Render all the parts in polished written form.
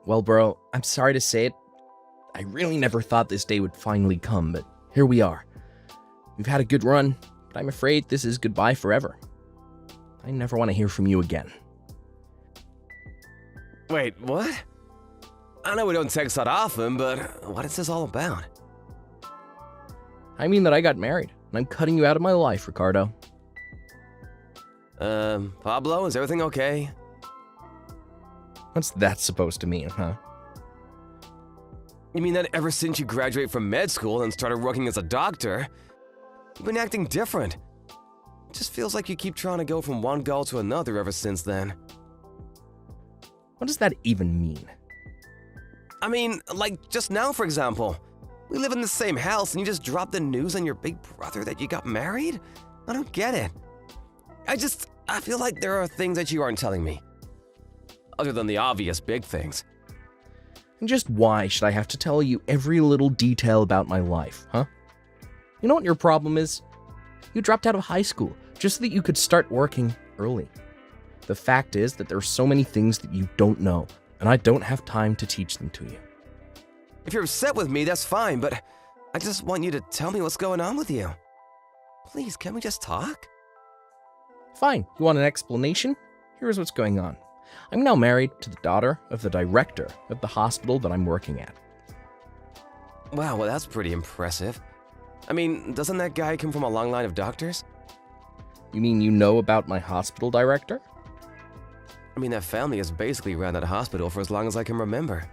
Well, bro, I'm sorry to say it. I really never thought this day would finally come, but here we are. We've had a good run, but I'm afraid this is goodbye forever. I never want to hear from you again. Wait, what? I know we don't text that often, but what is this all about? I mean that I got married, and I'm cutting you out of my life, Ricardo. Pablo, is everything okay? What's that supposed to mean, huh? You mean that ever since you graduated from med school and started working as a doctor, you've been acting different. It just feels like you keep trying to go from one goal to another ever since then. What does that even mean? I mean, like just now, for example. We live in the same house and you just dropped the news on your big brother that you got married? I don't get it. I feel like there are things that you aren't telling me. Other than the obvious big things. And just why should I have to tell you every little detail about my life, huh? You know what your problem is? You dropped out of high school just so that you could start working early. The fact is that there are so many things that you don't know, and I don't have time to teach them to you. If you're upset with me, that's fine, but I just want you to tell me what's going on with you. Please, can we just talk? Fine, you want an explanation? Here's what's going on. I'm now married to the daughter of the director of the hospital that I'm working at. Wow, well that's pretty impressive. I mean, doesn't that guy come from a long line of doctors? You mean you know about my hospital director? I mean, that family has basically ran that hospital for as long as I can remember.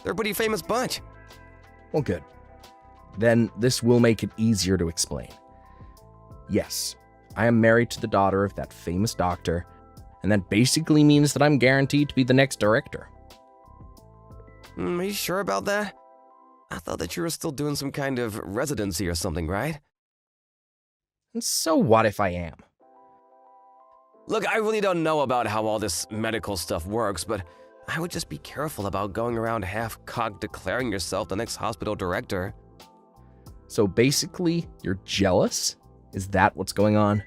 They're a pretty famous bunch. Well, good. Then this will make it easier to explain. Yes, I am married to the daughter of that famous doctor, and that basically means that I'm guaranteed to be the next director. Are you sure about that? I thought that you were still doing some kind of residency or something, right? And so what if I am? Look, I really don't know about how all this medical stuff works, but I would just be careful about going around half-cocked declaring yourself the next hospital director. So basically, you're jealous? Is that what's going on?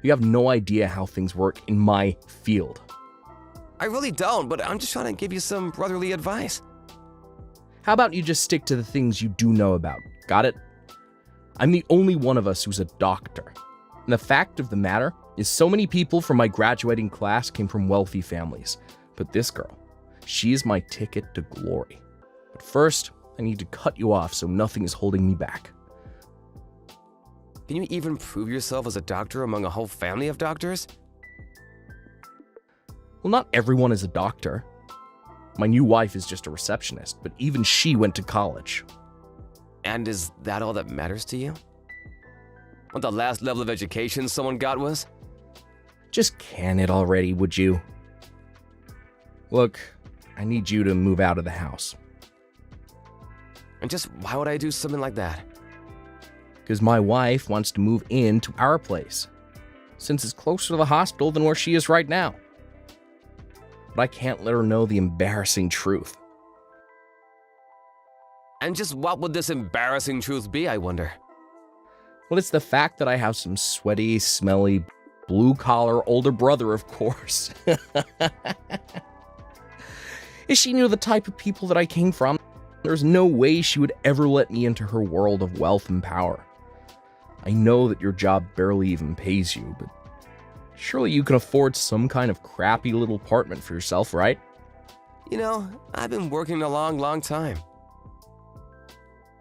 You have no idea how things work in my field. I really don't, but I'm just trying to give you some brotherly advice. How about you just stick to the things you do know about? Got it? I'm the only one of us who's a doctor. And the fact of the matter is so many people from my graduating class came from wealthy families. But this girl, she is my ticket to glory. But first, I need to cut you off so nothing is holding me back. Can you even prove yourself as a doctor among a whole family of doctors? Well, not everyone is a doctor. My new wife is just a receptionist, but even she went to college. And is that all that matters to you? What the last level of education someone got was? Just can it already, would you? Look, I need you to move out of the house. And just why would I do something like that? Because my wife wants to move into our place, since it's closer to the hospital than where she is right now. But I can't let her know the embarrassing truth. And just what would this embarrassing truth be, I wonder? Well, it's the fact that I have some sweaty, smelly, blue-collar older brother, of course. If she knew the type of people that I came from, there's no way she would ever let me into her world of wealth and power. I know that your job barely even pays you, but surely you can afford some kind of crappy little apartment for yourself, right? You know, I've been working a long time.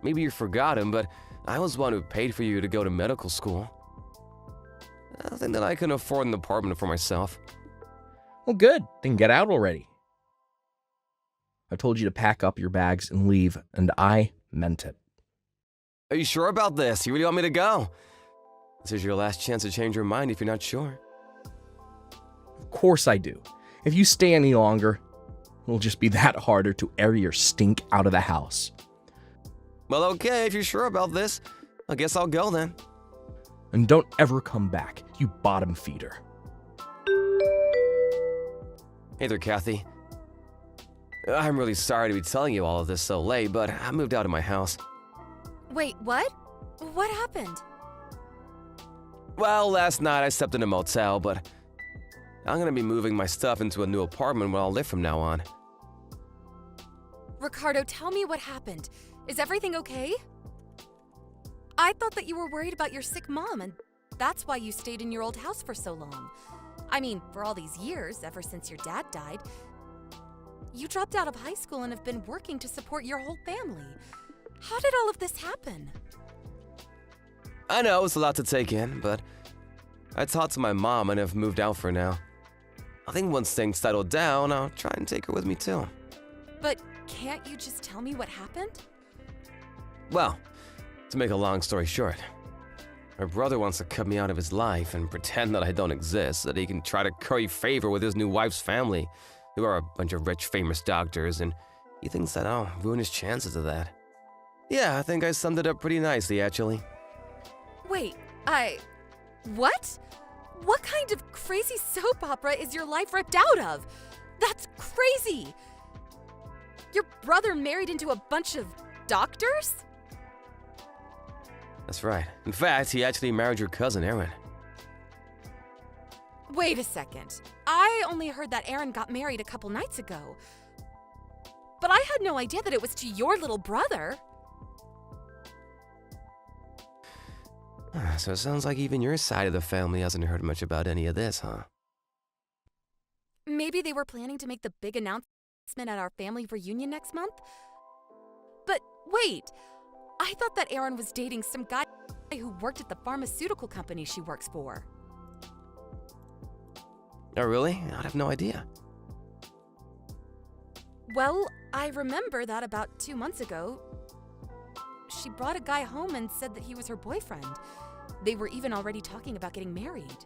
Maybe you've forgotten, but I was the one who paid for you to go to medical school. I think that I can afford an apartment for myself. Well, good. Then get out already. I've told you to pack up your bags and leave, and I meant it. Are you sure about this? You really want me to go? This is your last chance to change your mind if you're not sure. Of course I do. If you stay any longer, it'll just be that harder to air your stink out of the house. Well, okay, if you're sure about this, I guess I'll go then. And don't ever come back, you bottom feeder. Hey there, Kathy. I'm really sorry to be telling you all of this so late, but I moved out of my house. Wait, what? What happened? Well, last night I slept in a motel, but I'm gonna be moving my stuff into a new apartment where I'll live from now on. Ricardo, tell me what happened. Is everything okay? I thought that you were worried about your sick mom, and that's why you stayed in your old house for so long. I mean, for all these years, ever since your dad died, you dropped out of high school and have been working to support your whole family. How did all of this happen? I know it's a lot to take in, but I talked to my mom and have moved out for now. I think once things settle down, I'll try and take her with me too. But can't you just tell me what happened? Well, to make a long story short, my brother wants to cut me out of his life and pretend that I don't exist so that he can try to curry favor with his new wife's family, who are a bunch of rich, famous doctors, and he thinks that I'll ruin his chances of that. Yeah, I think I summed it up pretty nicely, actually. Wait, what? What kind of crazy soap opera is your life ripped out of? That's crazy! Your brother married into a bunch of doctors? That's right. In fact, he actually married your cousin, Aaron. Wait a second. I only heard that Aaron got married a couple nights ago. But I had no idea that it was to your little brother. So it sounds like even your side of the family hasn't heard much about any of this, huh? Maybe they were planning to make the big announcement at our family reunion next month? But wait, I thought that Aaron was dating some guy who worked at the pharmaceutical company she works for. Oh, really? I have no idea. Well, I remember that about 2 months ago, she brought a guy home and said that he was her boyfriend. They were even already talking about getting married.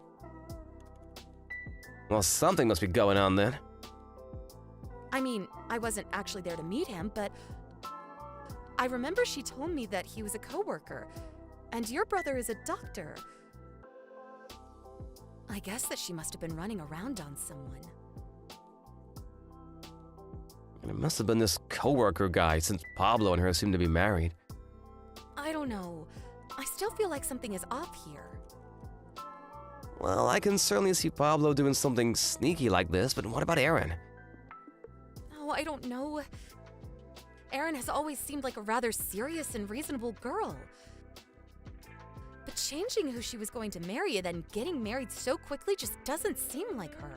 Well, something must be going on then. I mean, I wasn't actually there to meet him, but I remember she told me that he was a coworker, and your brother is a doctor. I guess that she must have been running around on someone. It must have been this coworker guy, since Pablo and her seem to be married. I don't know. I still feel like something is off here. Well, I can certainly see Pablo doing something sneaky like this, but what about Aaron? Oh, I don't know. Erin has always seemed like a rather serious and reasonable girl. But changing who she was going to marry and then getting married so quickly just doesn't seem like her.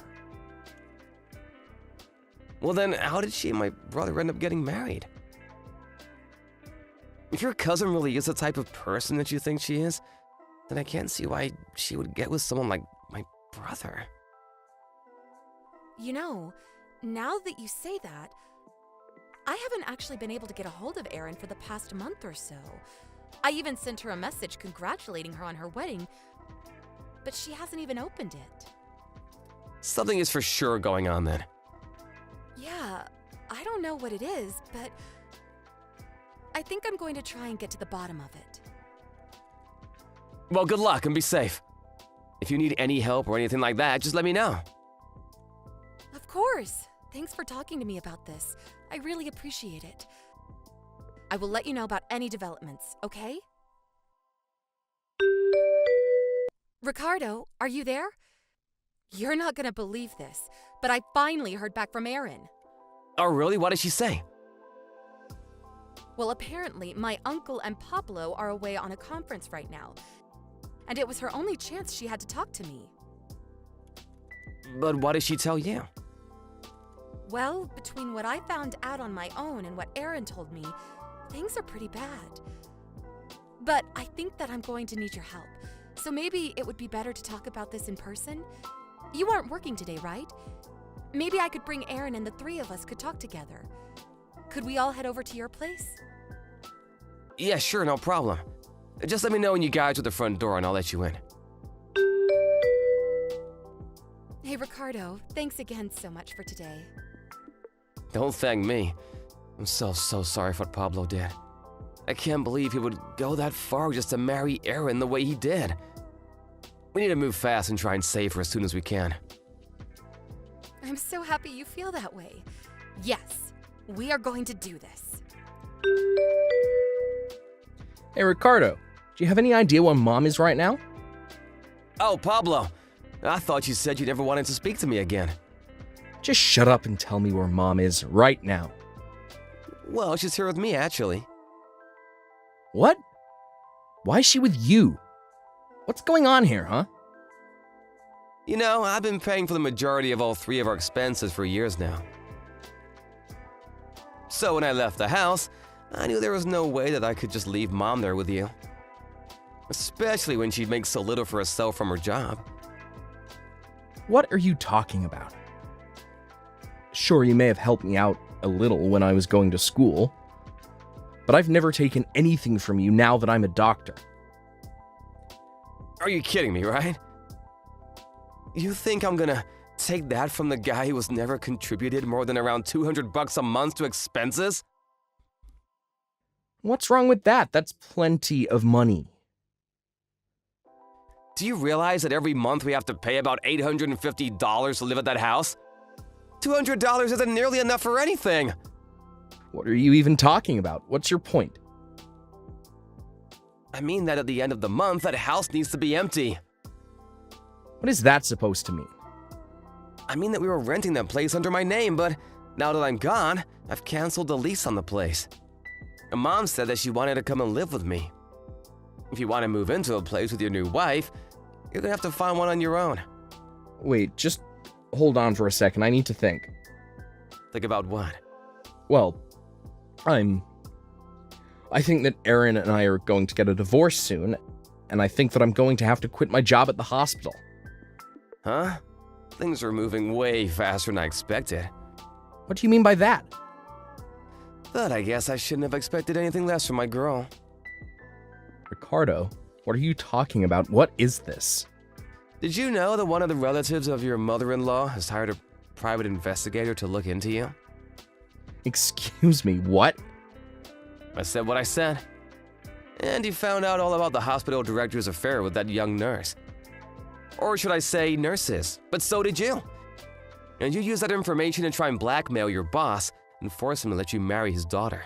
Well then, how did she and my brother end up getting married? If your cousin really is the type of person that you think she is, then I can't see why she would get with someone like my brother. You know, now that you say that, I haven't actually been able to get a hold of Erin for the past month or so. I even sent her a message congratulating her on her wedding, but she hasn't even opened it. Something is for sure going on then. Yeah, I don't know what it is, but I think I'm going to try and get to the bottom of it. Well, good luck and be safe. If you need any help or anything like that, just let me know. Of course. Thanks for talking to me about this. I really appreciate it. I will let you know about any developments, okay? Ricardo, are you there? You're not gonna believe this, but I finally heard back from Erin. Oh, really? What did she say? Well, apparently, my uncle and Pablo are away on a conference right now, and it was her only chance she had to talk to me. But what did she tell you? Well, between what I found out on my own and what Erin told me, things are pretty bad. But I think that I'm going to need your help, so maybe it would be better to talk about this in person? You aren't working today, right? Maybe I could bring Erin and the three of us could talk together. Could we all head over to your place? Yeah, sure, no problem. Just let me know when you guys are at the front door and I'll let you in. Hey, Ricardo, thanks again so much for today. Don't thank me. I'm so sorry for what Pablo did. I can't believe he would go that far just to marry Erin the way he did. We need to move fast and try and save her as soon as we can. I'm so happy you feel that way. Yes, we are going to do this. Hey, Ricardo, do you have any idea where Mom is right now? Oh, Pablo. I thought you said you never wanted to speak to me again. Just shut up and tell me where Mom is right now. Well, she's here with me, actually. What? Why is she with you? What's going on here, huh? You know, I've been paying for the majority of all 3 of our expenses for years now. So when I left the house, I knew there was no way that I could just leave Mom there with you. Especially when she makes so little for herself from her job. What are you talking about? Sure, you may have helped me out a little when I was going to school, but I've never taken anything from you now that I'm a doctor. Are you kidding me, right? You think I'm gonna take that from the guy who has never contributed more than around $200 a month to expenses? What's wrong with that? That's plenty of money. Do you realize that every month we have to pay about $850 to live at that house? $200 isn't nearly enough for anything. What are you even talking about? What's your point? I mean that at the end of the month, that house needs to be empty. What is that supposed to mean? I mean that we were renting that place under my name, but now that I'm gone, I've canceled the lease on the place. And Mom said that she wanted to come and live with me. If you want to move into a place with your new wife, you're gonna have to find one on your own. Wait, just hold on for a second. I need to think. Think about what? Well, I think that Aaron and I are going to get a divorce soon, and I think that I'm going to have to quit my job at the hospital. Huh? Things are moving way faster than I expected. What do you mean by that? But I guess I shouldn't have expected anything less from my girl. Ricardo, what are you talking about? What is this? Did you know that one of the relatives of your mother-in-law has hired a private investigator to look into you? Excuse me, what? I said what I said. And he found out all about the hospital director's affair with that young nurse. Or should I say nurses, but so did you. And you used that information to try and blackmail your boss and force him to let you marry his daughter.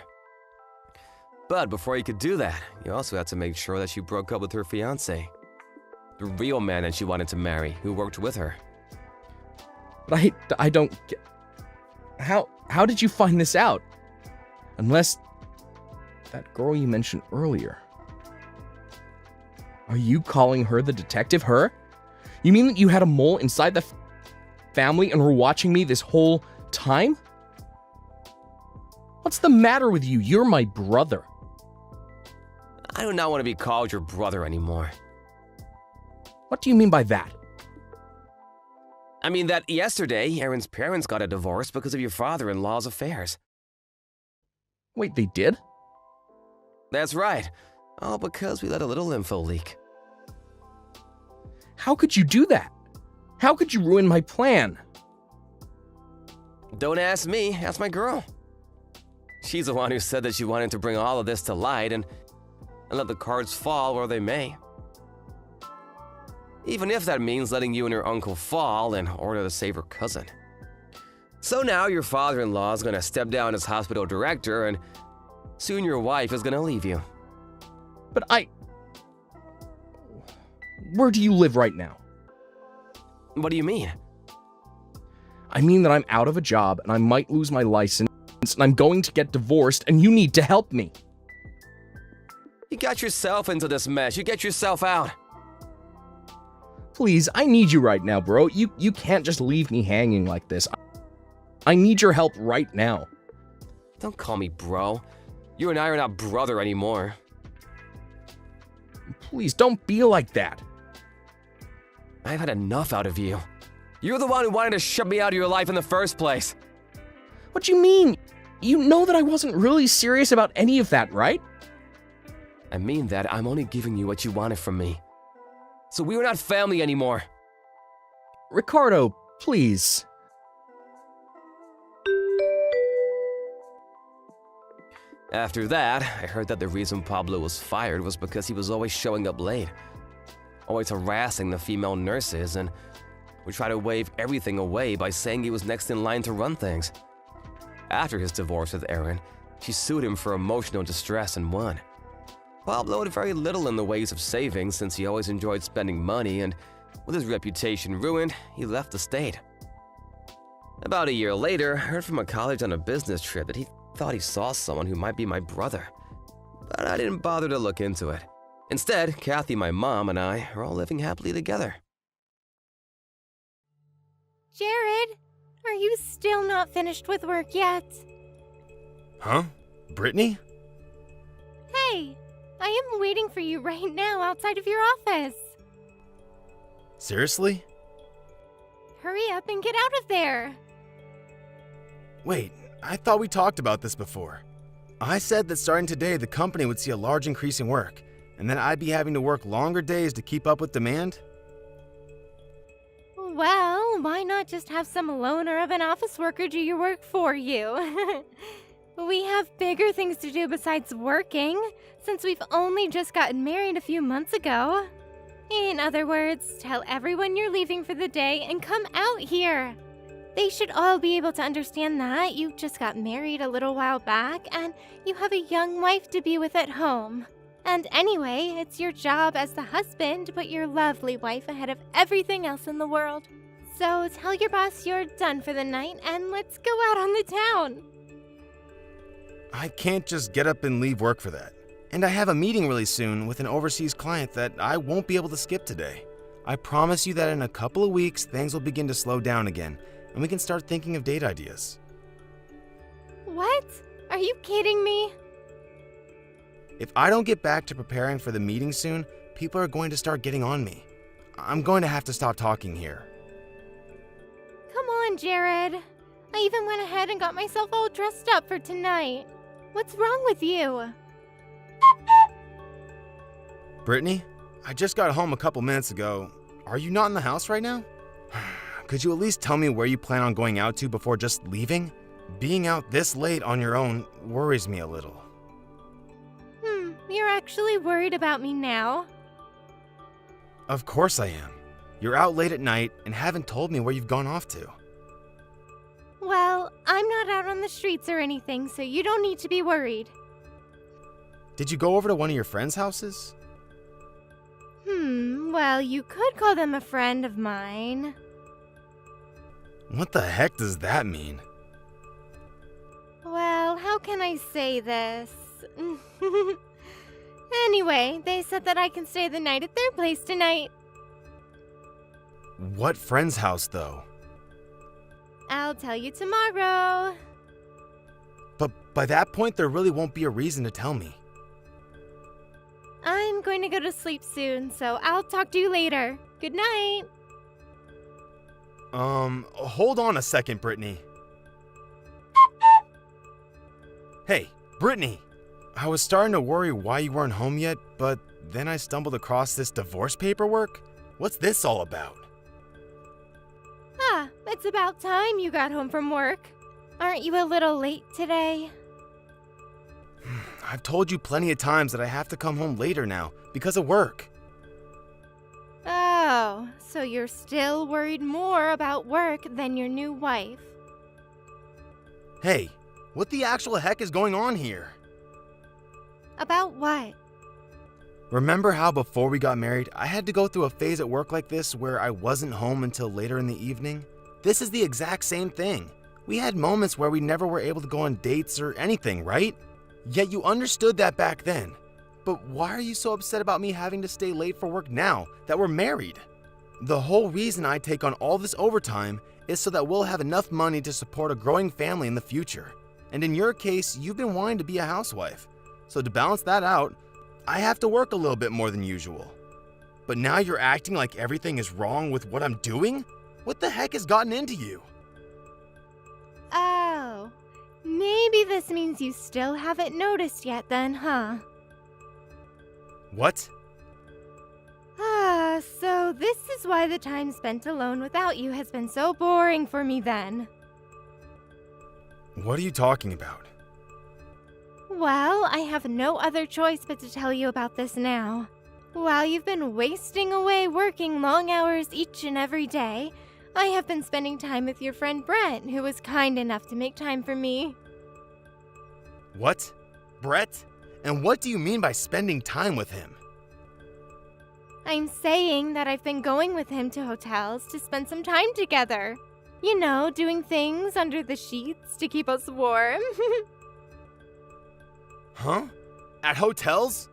But before you could do that, you also had to make sure that she broke up with her fiance. The real man that she wanted to marry, who worked with her. But I don't get... How did you find this out? Unless... that girl you mentioned earlier. Are you calling her the detective, her? You mean that you had a mole inside the family and were watching me this whole time? What's the matter with you? You're my brother. I do not want to be called your brother anymore. What do you mean by that? I mean that yesterday, Aaron's parents got a divorce because of your father-in-law's affairs. Wait, they did? That's right. All because we let a little info leak. How could you do that? How could you ruin my plan? Don't ask me, ask my girl. She's the one who said that she wanted to bring all of this to light and let the cards fall where they may. Even if that means letting you and your uncle fall in order to save her cousin. So now your father-in-law is going to step down as hospital director and soon your wife is going to leave you. But where do you live right now? What do you mean? I mean that I'm out of a job and I might lose my license and I'm going to get divorced and you need to help me. You got yourself into this mess. You get yourself out. Please, I need you right now, bro. You can't just leave me hanging like this. I need your help right now. Don't call me bro. You and I are not brother anymore. Please, don't be like that. I've had enough out of you. You're the one who wanted to shut me out of your life in the first place. What do you mean? You know that I wasn't really serious about any of that, right? I mean that I'm only giving you what you wanted from me. So we are not family anymore. Ricardo, please. After that, I heard that the reason Pablo was fired was because he was always showing up late. Always harassing the female nurses and would try to wave everything away by saying he was next in line to run things. After his divorce with Aaron, she sued him for emotional distress and won. Pablo had very little in the ways of saving since he always enjoyed spending money, and with his reputation ruined, he left the state. About a year later, I heard from a college on a business trip that he thought he saw someone who might be my brother. But I didn't bother to look into it. Instead, Kathy, my mom, and I are all living happily together. Jared, are you still not finished with work yet? Huh? Brittany? Hey, I am waiting for you right now outside of your office. Seriously? Hurry up and get out of there. Wait, I thought we talked about this before. I said that starting today the company would see a large increase in work, and then I'd be having to work longer days to keep up with demand? Well, why not just have some loner of an office worker do your work for you? We have bigger things to do besides working, since we've only just gotten married a few months ago. In other words, tell everyone you're leaving for the day and come out here. They should all be able to understand that you just got married a little while back and you have a young wife to be with at home. And anyway, it's your job as the husband to put your lovely wife ahead of everything else in the world. So tell your boss you're done for the night and let's go out on the town. I can't just get up and leave work for that. And I have a meeting really soon with an overseas client that I won't be able to skip today. I promise you that in a couple of weeks, things will begin to slow down again, and we can start thinking of date ideas. What? Are you kidding me? If I don't get back to preparing for the meeting soon, people are going to start getting on me. I'm going to have to stop talking here. Come on, Jared. I even went ahead and got myself all dressed up for tonight. What's wrong with you? Brittany, I just got home a couple minutes ago. Are you not in the house right now? Could you at least tell me where you plan on going out to before just leaving? Being out this late on your own worries me a little. You're actually worried about me now? Of course I am. You're out late at night and haven't told me where you've gone off to. Well, I'm not out on the streets or anything, so you don't need to be worried. Did you go over to one of your friends' houses? Well, you could call them a friend of mine. What the heck does that mean? Well, how can I say this? Anyway, they said that I can stay the night at their place tonight. What friend's house, though? I'll tell you tomorrow. But by that point, there really won't be a reason to tell me. I'm going to go to sleep soon, so I'll talk to you later. Good night. Hold on a second, Brittany. Hey, Brittany! I was starting to worry why you weren't home yet, but then I stumbled across this divorce paperwork. What's this all about? It's about time you got home from work. Aren't you a little late today? I've told you plenty of times that I have to come home later now because of work. Oh, so you're still worried more about work than your new wife. Hey, what the actual heck is going on here? About what? Remember how before we got married, I had to go through a phase at work like this where I wasn't home until later in the evening? This is the exact same thing. We had moments where we never were able to go on dates or anything, right? Yet you understood that back then. But why are you so upset about me having to stay late for work now that we're married? The whole reason I take on all this overtime is so that we'll have enough money to support a growing family in the future. And in your case, you've been wanting to be a housewife. So to balance that out, I have to work a little bit more than usual. But now you're acting like everything is wrong with what I'm doing? What the heck has gotten into you? Oh, maybe this means you still haven't noticed yet then, huh? What? So this is why the time spent alone without you has been so boring for me then. What are you talking about? Well, I have no other choice but to tell you about this now. While you've been wasting away working long hours each and every day, I have been spending time with your friend Brent, who was kind enough to make time for me. What? Brett? And what do you mean by spending time with him? I'm saying that I've been going with him to hotels to spend some time together. You know, doing things under the sheets to keep us warm. Huh? At hotels?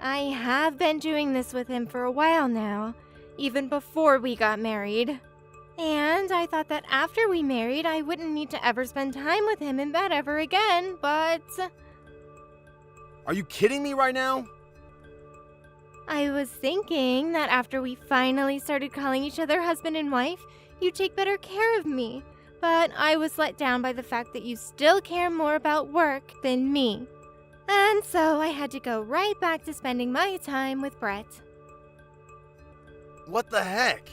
I have been doing this with him for a while now, even before we got married. And I thought that after we married, I wouldn't need to ever spend time with him in bed ever again, but Are you kidding me right now? I was thinking that after we finally started calling each other husband and wife, you'd take better care of me. But I was let down by the fact that you still care more about work than me. And so I had to go right back to spending my time with Brett. What the heck?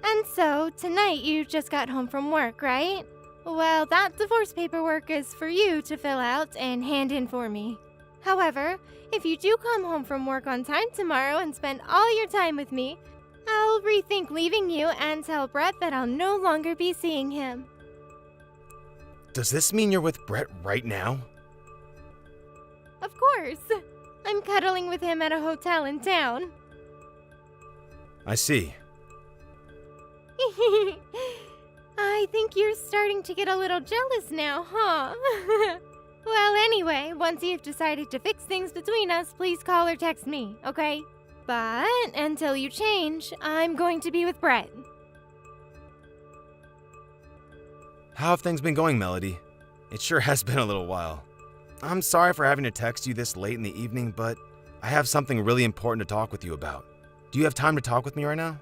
And so tonight you just got home from work, right? Well, that divorce paperwork is for you to fill out and hand in for me. However, if you do come home from work on time tomorrow and spend all your time with me, I'll rethink leaving you and tell Brett that I'll no longer be seeing him. Does this mean you're with Brett right now? Of course. I'm cuddling with him at a hotel in town. I see. I think you're starting to get a little jealous now, huh? Well, anyway, once you've decided to fix things between us, please call or text me, okay? But until you change, I'm going to be with Brett. How have things been going, Melody? It sure has been a little while. I'm sorry for having to text you this late in the evening, but I have something really important to talk with you about. Do you have time to talk with me right now?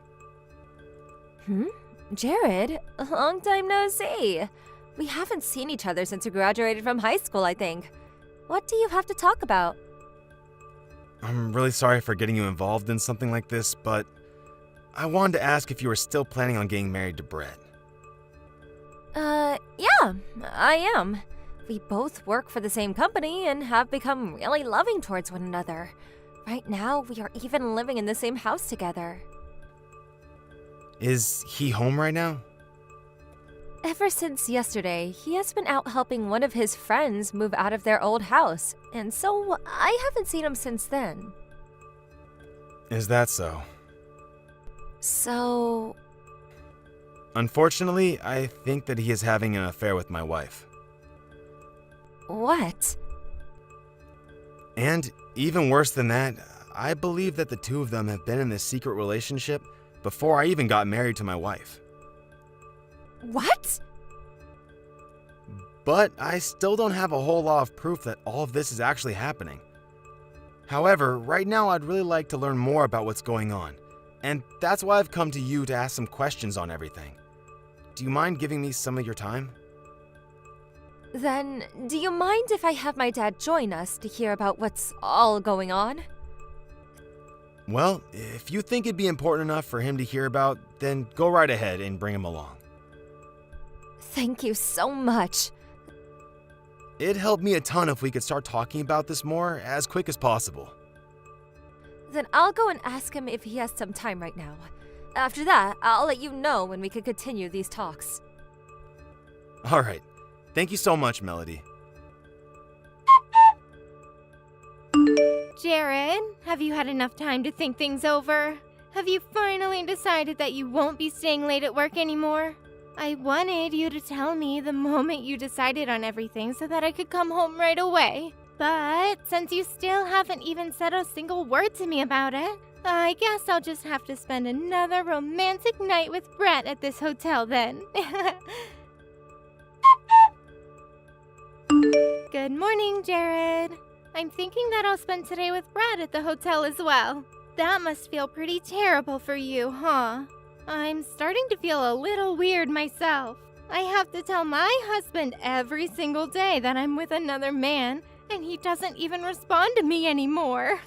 Jared, long time no see. We haven't seen each other since we graduated from high school, I think. What do you have to talk about? I'm really sorry for getting you involved in something like this, but I wanted to ask if you were still planning on getting married to Brett. Yeah, I am. We both work for the same company and have become really loving towards one another. Right now, we are even living in the same house together. Is he home right now? Ever since yesterday, he has been out helping one of his friends move out of their old house, and so I haven't seen him since then. Is that so? So... Unfortunately, I think that he is having an affair with my wife. What? And even worse than that, I believe that the two of them have been in this secret relationship before I even got married to my wife. What? But I still don't have a whole lot of proof that all of this is actually happening. However, right now I'd really like to learn more about what's going on, and that's why I've come to you to ask some questions on everything. Do you mind giving me some of your time? Then, do you mind if I have my dad join us to hear about what's all going on? Well, if you think it'd be important enough for him to hear about, then go right ahead and bring him along. Thank you so much. It'd help me a ton if we could start talking about this more as quick as possible. Then I'll go and ask him if he has some time right now. After that, I'll let you know when we can continue these talks. Alright. Thank you so much, Melody. Jared, have you had enough time to think things over? Have you finally decided that you won't be staying late at work anymore? I wanted you to tell me the moment you decided on everything so that I could come home right away. But since you still haven't even said a single word to me about it, I guess I'll just have to spend another romantic night with Brett at this hotel then. Good morning, Jared. I'm thinking that I'll spend today with Brett at the hotel as well. That must feel pretty terrible for you, huh? I'm starting to feel a little weird myself. I have to tell my husband every single day that I'm with another man, and he doesn't even respond to me anymore.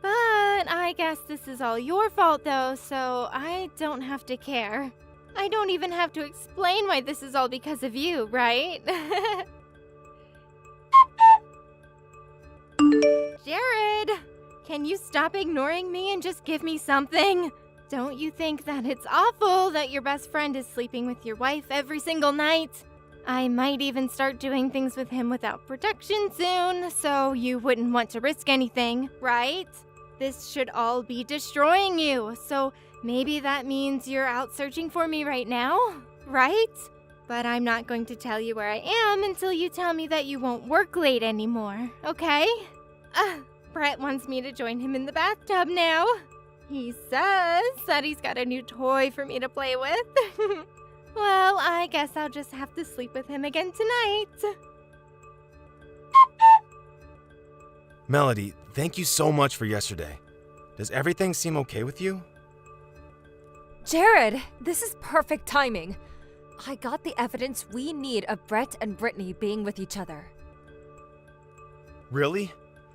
But I guess this is all your fault though, so I don't have to care. I don't even have to explain why this is all because of you, right? Jared, can you stop ignoring me and just give me something? Don't you think that it's awful that your best friend is sleeping with your wife every single night? I might even start doing things with him without protection soon, so you wouldn't want to risk anything, right? This should all be destroying you, so maybe that means you're out searching for me right now, right? But I'm not going to tell you where I am until you tell me that you won't work late anymore, okay? Brett wants me to join him in the bathtub now. He says that he's got a new toy for me to play with. Well, I guess I'll just have to sleep with him again tonight. Melody, thank you so much for yesterday. Does everything seem okay with you? Jared, this is perfect timing. I got the evidence we need of Brett and Brittany being with each other. Really?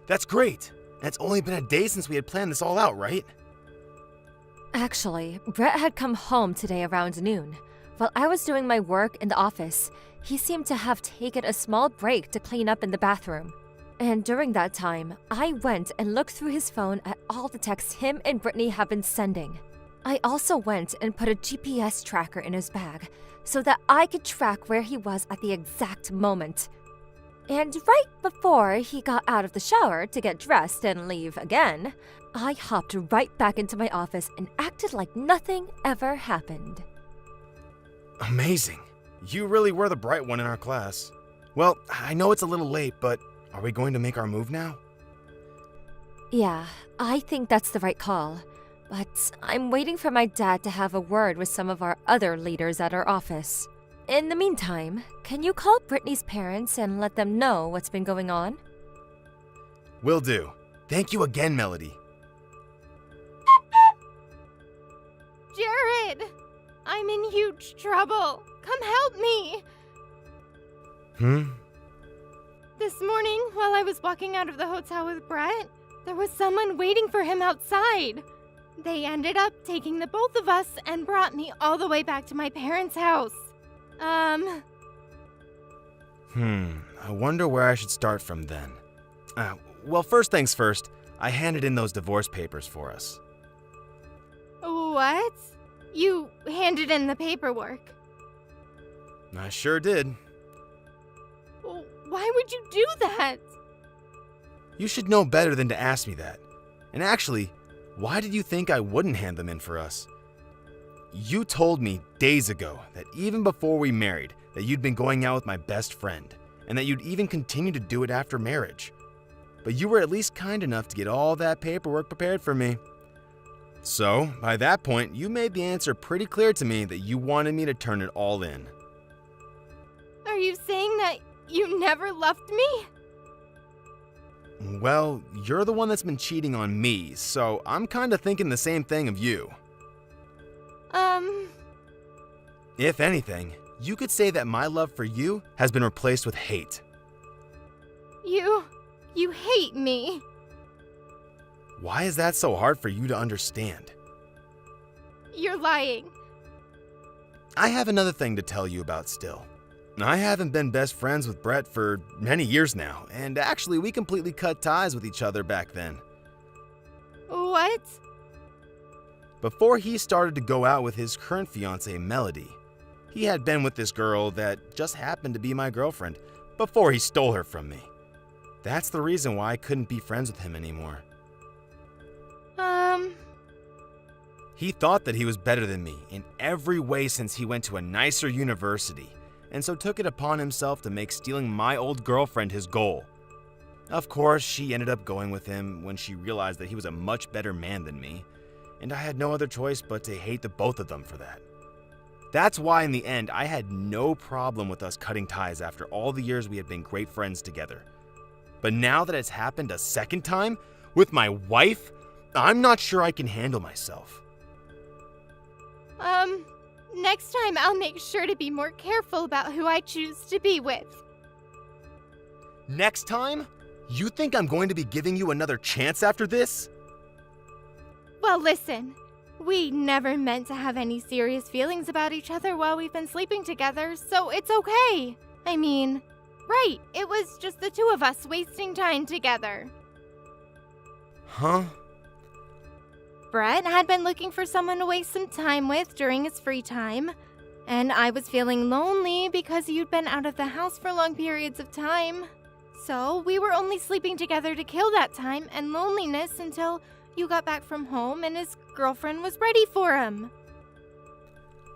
That's great. And it's only been a day since we had planned this all out, right? Actually, Brett had come home today around noon. While I was doing my work in the office, he seemed to have taken a small break to clean up in the bathroom. And during that time, I went and looked through his phone at all the texts him and Brittany have been sending. I also went and put a GPS tracker in his bag so that I could track where he was at the exact moment. And right before he got out of the shower to get dressed and leave again, I hopped right back into my office and acted like nothing ever happened. Amazing. You really were the bright one in our class. Well, I know it's a little late, but are we going to make our move now? Yeah, I think that's the right call. But I'm waiting for my dad to have a word with some of our other leaders at our office. In the meantime, can you call Brittany's parents and let them know what's been going on? Will do. Thank you again, Melody. Jared! I'm in huge trouble. Come help me! This morning, while I was walking out of the hotel with Brett, there was someone waiting for him outside. They ended up taking the both of us and brought me all the way back to my parents' house. I wonder where I should start from then. Well, first things first, I handed in those divorce papers for us. What? You handed in the paperwork? I sure did. Why would you do that? You should know better than to ask me that. And actually, why did you think I wouldn't hand them in for us? You told me days ago that even before we married, that you'd been going out with my best friend, and that you'd even continue to do it after marriage. But you were at least kind enough to get all that paperwork prepared for me. So, by that point, you made the answer pretty clear to me that you wanted me to turn it all in. Are you saying that you never loved me? Well, you're the one that's been cheating on me, so I'm kinda thinking the same thing of you. If anything, you could say that my love for you has been replaced with hate. You hate me. Why is that so hard for you to understand? You're lying. I have another thing to tell you about still. I haven't been best friends with Brett for many years now, and actually we completely cut ties with each other back then. What? Before he started to go out with his current fiance, Melody, he had been with this girl that just happened to be my girlfriend before he stole her from me. That's the reason why I couldn't be friends with him anymore. He thought that he was better than me in every way since he went to a nicer university, and so took it upon himself to make stealing my old girlfriend his goal. Of course, she ended up going with him when she realized that he was a much better man than me, and I had no other choice but to hate the both of them for that. That's why in the end, I had no problem with us cutting ties after all the years we had been great friends together. But now that it's happened a second time, with my wife, I'm not sure I can handle myself. Next time I'll make sure to be more careful about who I choose to be with. Next time? You think I'm going to be giving you another chance after this? Well, listen. We never meant to have any serious feelings about each other while we've been sleeping together, so it's okay. I mean, right, it was just the two of us wasting time together. Huh? Brett had been looking for someone to waste some time with during his free time, and I was feeling lonely because you'd been out of the house for long periods of time. So we were only sleeping together to kill that time and loneliness until you got back from home and his girlfriend was ready for him.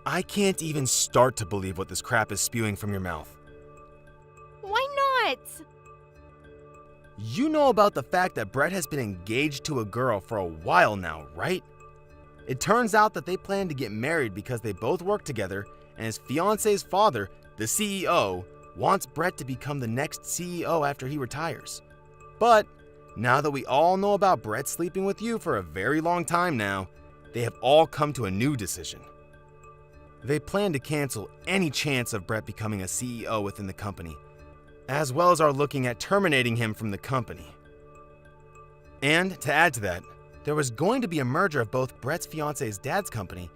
I can't even start to believe what this crap is spewing from your mouth. Why not? You know about the fact that Brett has been engaged to a girl for a while now, right? It turns out that they plan to get married because they both work together, and his fiance's father, the CEO, wants Brett to become the next CEO after he retires. But now that we all know about Brett sleeping with you for a very long time now, they have all come to a new decision. They plan to cancel any chance of Brett becoming a CEO within the company, as well as are looking at terminating him from the company. And to add to that, there was going to be a merger of both Brett's fiance's dad's company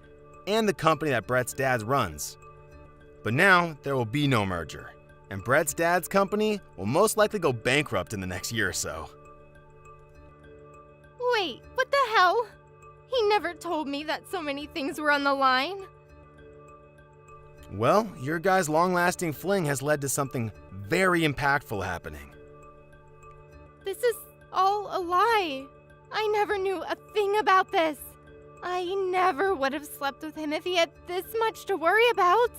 and the company that Brett's dad runs. But now there will be no merger, and Brett's dad's company will most likely go bankrupt in the next year or so. Wait, what the hell? He never told me that so many things were on the line. Well, your guys' long-lasting fling has led to something very impactful happening. This is all a lie. I never knew a thing about this. I never would have slept with him if he had this much to worry about.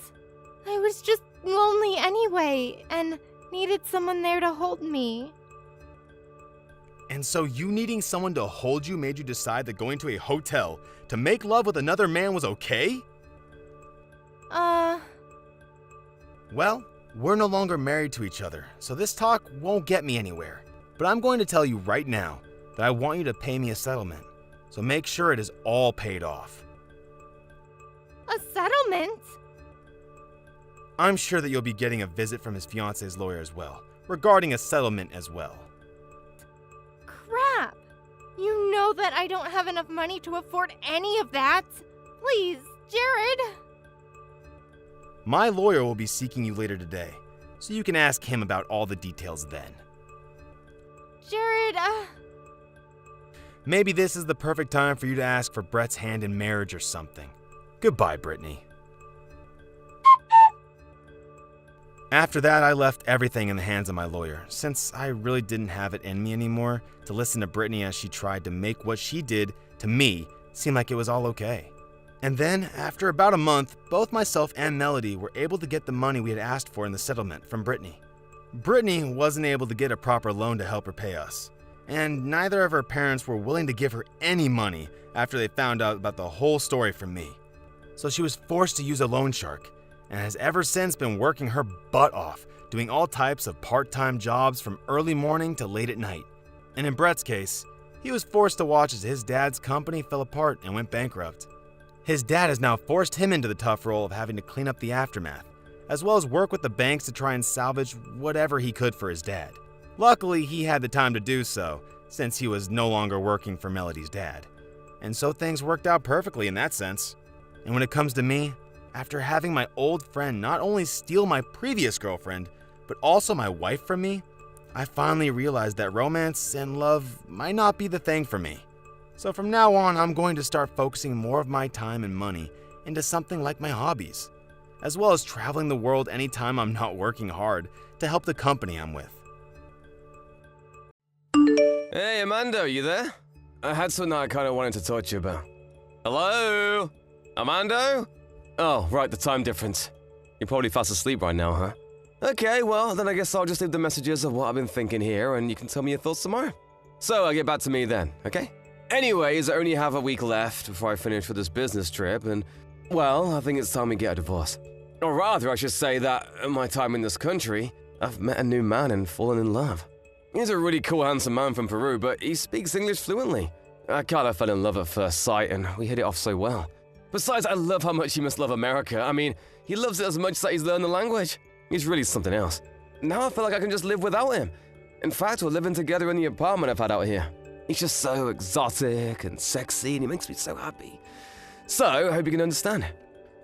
I was just lonely anyway, and needed someone there to hold me. And so you needing someone to hold you made you decide that going to a hotel to make love with another man was okay? Well, we're no longer married to each other, so this talk won't get me anywhere. But I'm going to tell you right now that I want you to pay me a settlement, so make sure it is all paid off. A settlement? I'm sure that you'll be getting a visit from his fiance's lawyer as well, regarding a settlement as well. Crap! You know that I don't have enough money to afford any of that. Please, Jared! My lawyer will be seeking you later today, so you can ask him about all the details then. Jared, Maybe this is the perfect time for you to ask for Brett's hand in marriage or something. Goodbye, Brittany. After that, I left everything in the hands of my lawyer, since I really didn't have it in me anymore to listen to Brittany as she tried to make what she did to me seem like it was all okay. And then, after about a month, both myself and Melody were able to get the money we had asked for in the settlement from Brittany. Brittany wasn't able to get a proper loan to help her pay us, and neither of her parents were willing to give her any money after they found out about the whole story from me. So she was forced to use a loan shark, and has ever since been working her butt off, doing all types of part-time jobs from early morning to late at night. And in Brett's case, he was forced to watch as his dad's company fell apart and went bankrupt. His dad has now forced him into the tough role of having to clean up the aftermath, as well as work with the banks to try and salvage whatever he could for his dad. Luckily, he had the time to do so, since he was no longer working for Melody's dad. And so things worked out perfectly in that sense. And when it comes to me, after having my old friend not only steal my previous girlfriend, but also my wife from me, I finally realized that romance and love might not be the thing for me. So from now on, I'm going to start focusing more of my time and money into something like my hobbies, as well as traveling the world anytime I'm not working hard to help the company I'm with. Hey, Amanda, you there? I had something I kind of wanted to talk to you about. Hello? Amanda? Oh, right, the time difference. You're probably fast asleep right now, huh? Okay, well, then I guess I'll just leave the messages of what I've been thinking here, and you can tell me your thoughts tomorrow. So I'll get back to me then, okay? Anyways, I only have a week left before I finish for this business trip, and, well, I think it's time we get a divorce. Or rather, I should say that in my time in this country, I've met a new man and fallen in love. He's a really cool, handsome man from Peru, but he speaks English fluently. I kind of fell in love at first sight, and we hit it off so well. Besides, I love how much he must love America. I mean, he loves it as much that he's learned the language. He's really something else. Now I feel like I can just live without him. In fact, we're living together in the apartment I've had out here. He's just so exotic and sexy, and he makes me so happy. So, I hope you can understand.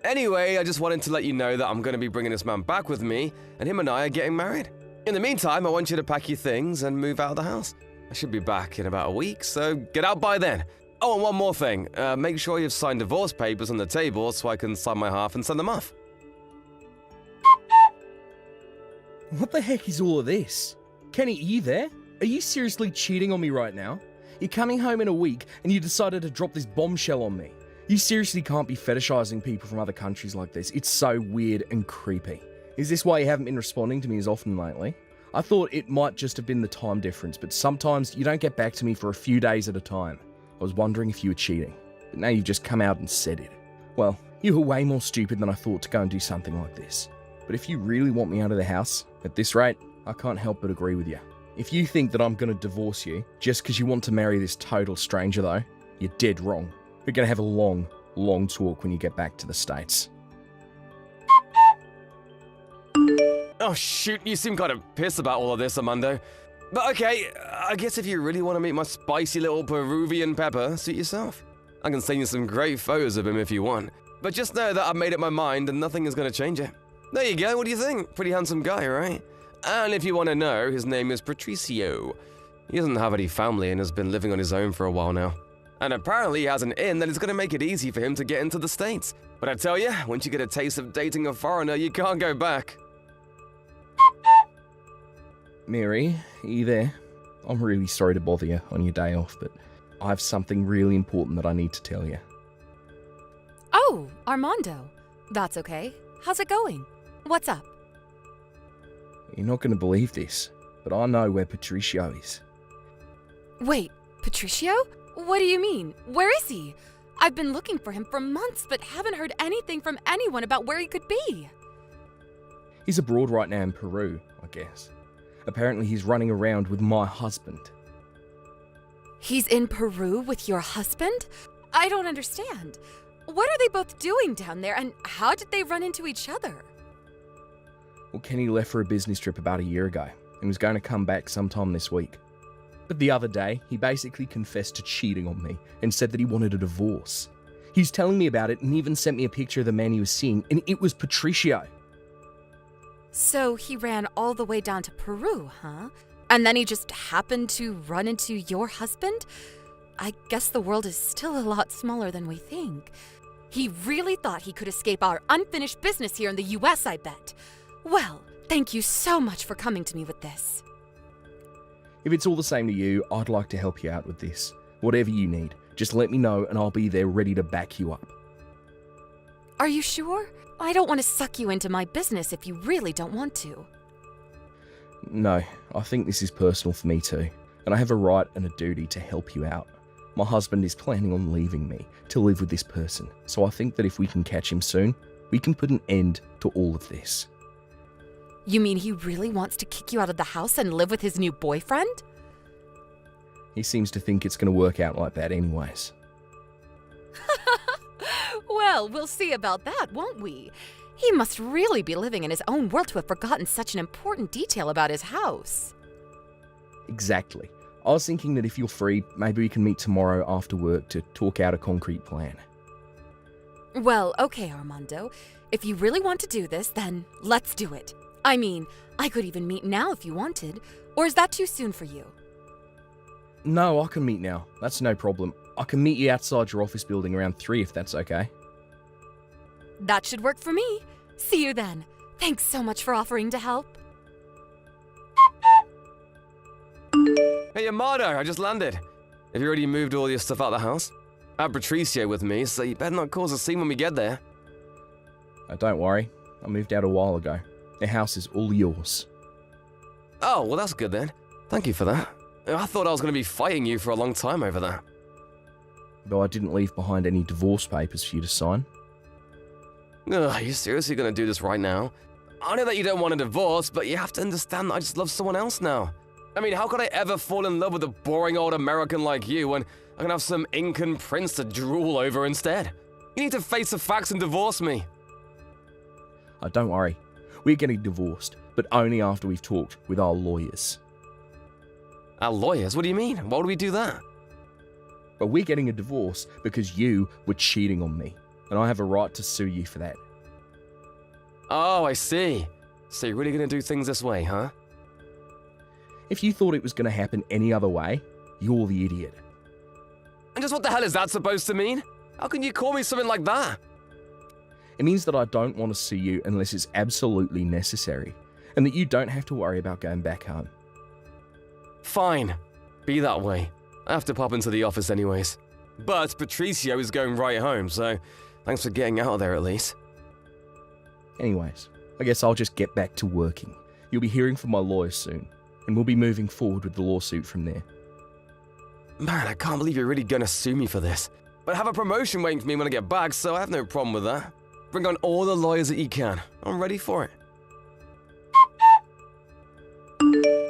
Anyway, I just wanted to let you know that I'm going to be bringing this man back with me, and him and I are getting married. In the meantime, I want you to pack your things and move out of the house. I should be back in about a week, so get out by then. Oh, and one more thing. Make sure you've signed divorce papers on the table so I can sign my half and send them off. What the heck is all of this? Kenny, are you there? Are you seriously cheating on me right now? You're coming home in a week and you decided to drop this bombshell on me. You seriously can't be fetishizing people from other countries like this. It's so weird and creepy. Is this why you haven't been responding to me as often lately? I thought it might just have been the time difference, but sometimes you don't get back to me for a few days at a time. I was wondering if you were cheating, but now you've just come out and said it. Well, you were way more stupid than I thought to go and do something like this. But if you really want me out of the house, at this rate, I can't help but agree with you. If you think that I'm going to divorce you just because you want to marry this total stranger though, you're dead wrong. We're going to have a long talk when you get back to the States. Oh shoot, you seem kind of pissed about all of this, Armando. But okay, I guess if you really want to meet my spicy little Peruvian pepper, suit yourself. I can send you some great photos of him if you want. But just know that I've made up my mind and nothing is going to change it. There you go, what do you think? Pretty handsome guy, right? And if you want to know, his name is Patricio. He doesn't have any family and has been living on his own for a while now. And apparently he has an inn that is going to make it easy for him to get into the States. But I tell you, once you get a taste of dating a foreigner, you can't go back. Mary, are you there? I'm really sorry to bother you on your day off, but I have something really important that I need to tell you. Oh, Armando. That's okay. How's it going? What's up? You're not going to believe this, but I know where Patricio is. Wait, Patricio? What do you mean? Where is he? I've been looking for him for months, but haven't heard anything from anyone about where he could be. He's abroad right now in Peru, I guess. Apparently he's running around with my husband. He's in Peru with your husband? I don't understand. What are they both doing down there, and how did they run into each other? Well, Kenny left for a business trip about a year ago and was going to come back sometime this week. But the other day, he basically confessed to cheating on me and said that he wanted a divorce. He's telling me about it and even sent me a picture of the man he was seeing, and it was Patricio. So he ran all the way down to Peru, huh? And then he just happened to run into your husband? I guess the world is still a lot smaller than we think. He really thought he could escape our unfinished business here in the US, I bet. Well, thank you so much for coming to me with this. If it's all the same to you, I'd like to help you out with this. Whatever you need, just let me know and I'll be there ready to back you up. Are you sure? I don't want to suck you into my business if you really don't want to. No, I think this is personal for me too, and I have a right and a duty to help you out. My husband is planning on leaving me to live with this person, so I think that if we can catch him soon, we can put an end to all of this. You mean he really wants to kick you out of the house and live with his new boyfriend? He seems to think it's going to work out like that anyways. Well, we'll see about that, won't we? He must really be living in his own world to have forgotten such an important detail about his house. Exactly. I was thinking that if you're free, maybe we can meet tomorrow after work to talk out a concrete plan. Well, okay, Armando. If you really want to do this, then let's do it. I mean, I could even meet now if you wanted. Or is that too soon for you? No, I can meet now. That's no problem. I can meet you outside your office building around 3 if that's okay. That should work for me. See you then. Thanks so much for offering to help. Hey, Amado, I just landed. Have you already moved all your stuff out of the house? I have Patricio with me, so you better not cause a scene when we get there. Oh, don't worry. I moved out a while ago. The house is all yours. Oh, well that's good then. Thank you for that. I thought I was going to be fighting you for a long time over that. Though I didn't leave behind any divorce papers for you to sign. Ugh, are you seriously going to do this right now? I know that you don't want a divorce, but you have to understand that I just love someone else now. I mean, how could I ever fall in love with a boring old American like you when I can have some Incan prince to drool over instead? You need to face the facts and divorce me. Oh, don't worry. We're getting divorced, but only after we've talked with our lawyers. Our lawyers? What do you mean? Why would we do that? But we're getting a divorce because you were cheating on me, and I have a right to sue you for that. Oh, I see. So you're really going to do things this way, huh? If you thought it was going to happen any other way, you're the idiot. And just what the hell is that supposed to mean? How can you call me something like that? It means that I don't want to sue you unless it's absolutely necessary, and that you don't have to worry about going back home. Fine. Be that way. I have to pop into the office anyways. But Patricio is going right home, so thanks for getting out of there at least. Anyways, I guess I'll just get back to working. You'll be hearing from my lawyer soon, and we'll be moving forward with the lawsuit from there. Man, I can't believe you're really gonna sue me for this. But I have a promotion waiting for me when I get back, so I have no problem with that. Bring on all the lawyers that you can. I'm ready for it.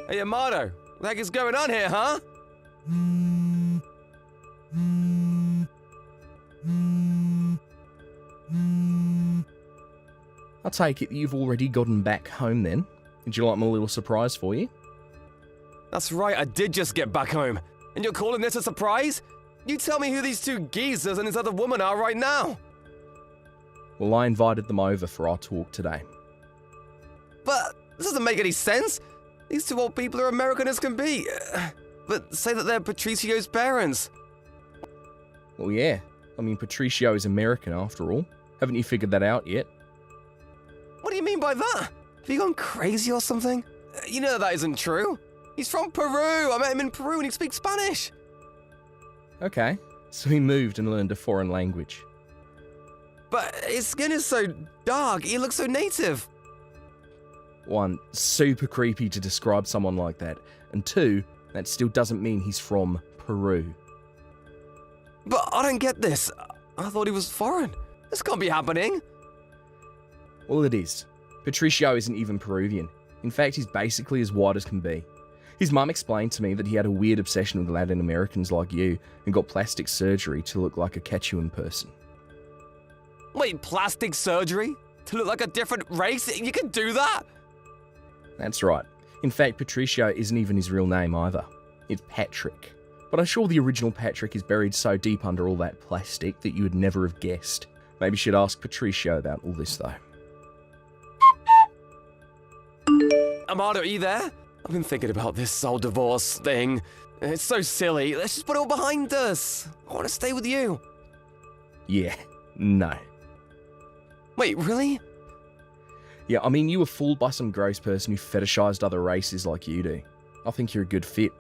Hey, Amato, what the heck is going on here, huh? I'll take it that you've already gotten back home then. Would you like my little surprise for you? That's right, I did just get back home. And you're calling this a surprise? You tell me who these two geezers and this other woman are right now. Well, I invited them over for our talk today. But this doesn't make any sense. These two old people are American as can be. But say that they're Patricio's parents. Well, yeah. I mean, Patricio is American after all. Haven't you figured that out yet? What do you mean by that? Have you gone crazy or something? You know that isn't true. He's from Peru. I met him in Peru and he speaks Spanish. Okay, so he moved and learned a foreign language. But his skin is so dark. He looks so native. One, super creepy to describe someone like that. And two, that still doesn't mean he's from Peru. But I don't get this. I thought he was foreign. This can't be happening. Well, it is. Patricio isn't even Peruvian. In fact, he's basically as white as can be. His mum explained to me that he had a weird obsession with Latin Americans like you and got plastic surgery to look like a Quechuan person. Wait, plastic surgery? To look like a different race? You can do that? That's right. In fact, Patricio isn't even his real name either. It's Patrick. But I'm sure the original Patrick is buried so deep under all that plastic that you would never have guessed. Maybe you should ask Patricio about all this though. Amado, are you there? I've been thinking about this whole divorce thing. It's so silly. Let's just put it all behind us. I want to stay with you. Yeah, no. Wait, really? Yeah, I mean, you were fooled by some gross person who fetishized other races like you do. I think you're a good fit.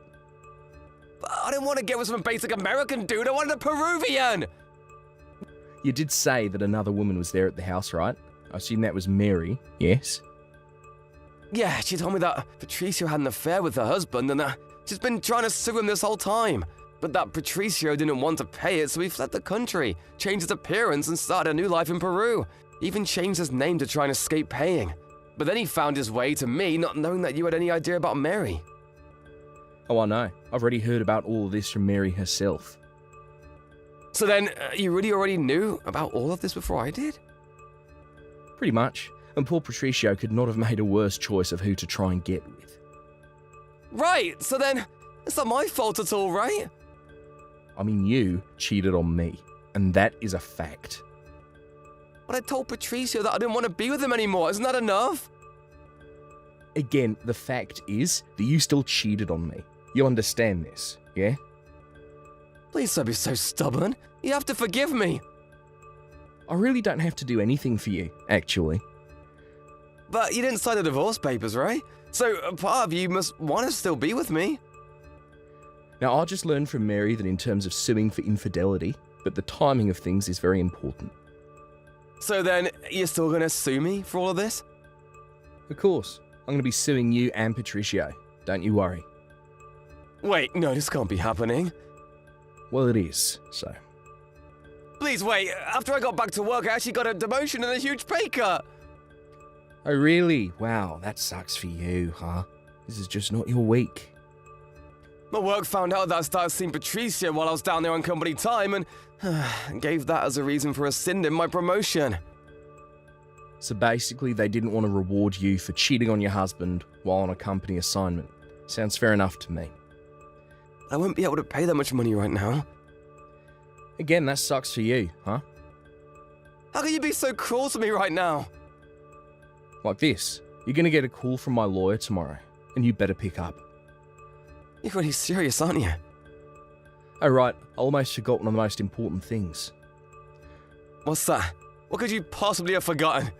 But I didn't want to get with some basic American dude. I wanted a Peruvian. You did say that another woman was there at the house, right? I assume that was Mary, yes? Yeah, she told me that Patricio had an affair with her husband and that she's been trying to sue him this whole time. But that Patricio didn't want to pay it, so he fled the country, changed his appearance and started a new life in Peru. Even changed his name to try and escape paying. But then he found his way to me, not knowing that you had any idea about Mary. Oh, I know. I've already heard about all of this from Mary herself. So then, you really already knew about all of this before I did? Pretty much. And poor Patricio could not have made a worse choice of who to try and get with. Right, so then, it's not my fault at all, right? I mean, you cheated on me. And that is a fact. But I told Patricio that I didn't want to be with him anymore. Isn't that enough? Again, the fact is that you still cheated on me. You understand this, yeah? Please don't be so stubborn. You have to forgive me. I really don't have to do anything for you, actually. But you didn't sign the divorce papers, right? So a part of you must want to still be with me. Now, I just learned from Mary that in terms of suing for infidelity, that the timing of things is very important. So then, you're still going to sue me for all of this? Of course. I'm going to be suing you and Patricio. Don't you worry. Wait, no, this can't be happening. Well, it is, so. Please wait, after I got back to work, I actually got a demotion and a huge pay cut. Oh, really? Wow, that sucks for you, huh? This is just not your week. My work found out that I started seeing Patricia while I was down there on company time and gave that as a reason for rescinding my promotion. So basically, they didn't want to reward you for cheating on your husband while on a company assignment. Sounds fair enough to me. I won't be able to pay that much money right now. Again, that sucks for you, huh? How can you be so cruel to me right now? Like this. You're going to get a call from my lawyer tomorrow, and you better pick up. You're really serious, aren't you? Oh, right. I almost forgot one of the most important things. What's that? What could you possibly have forgotten?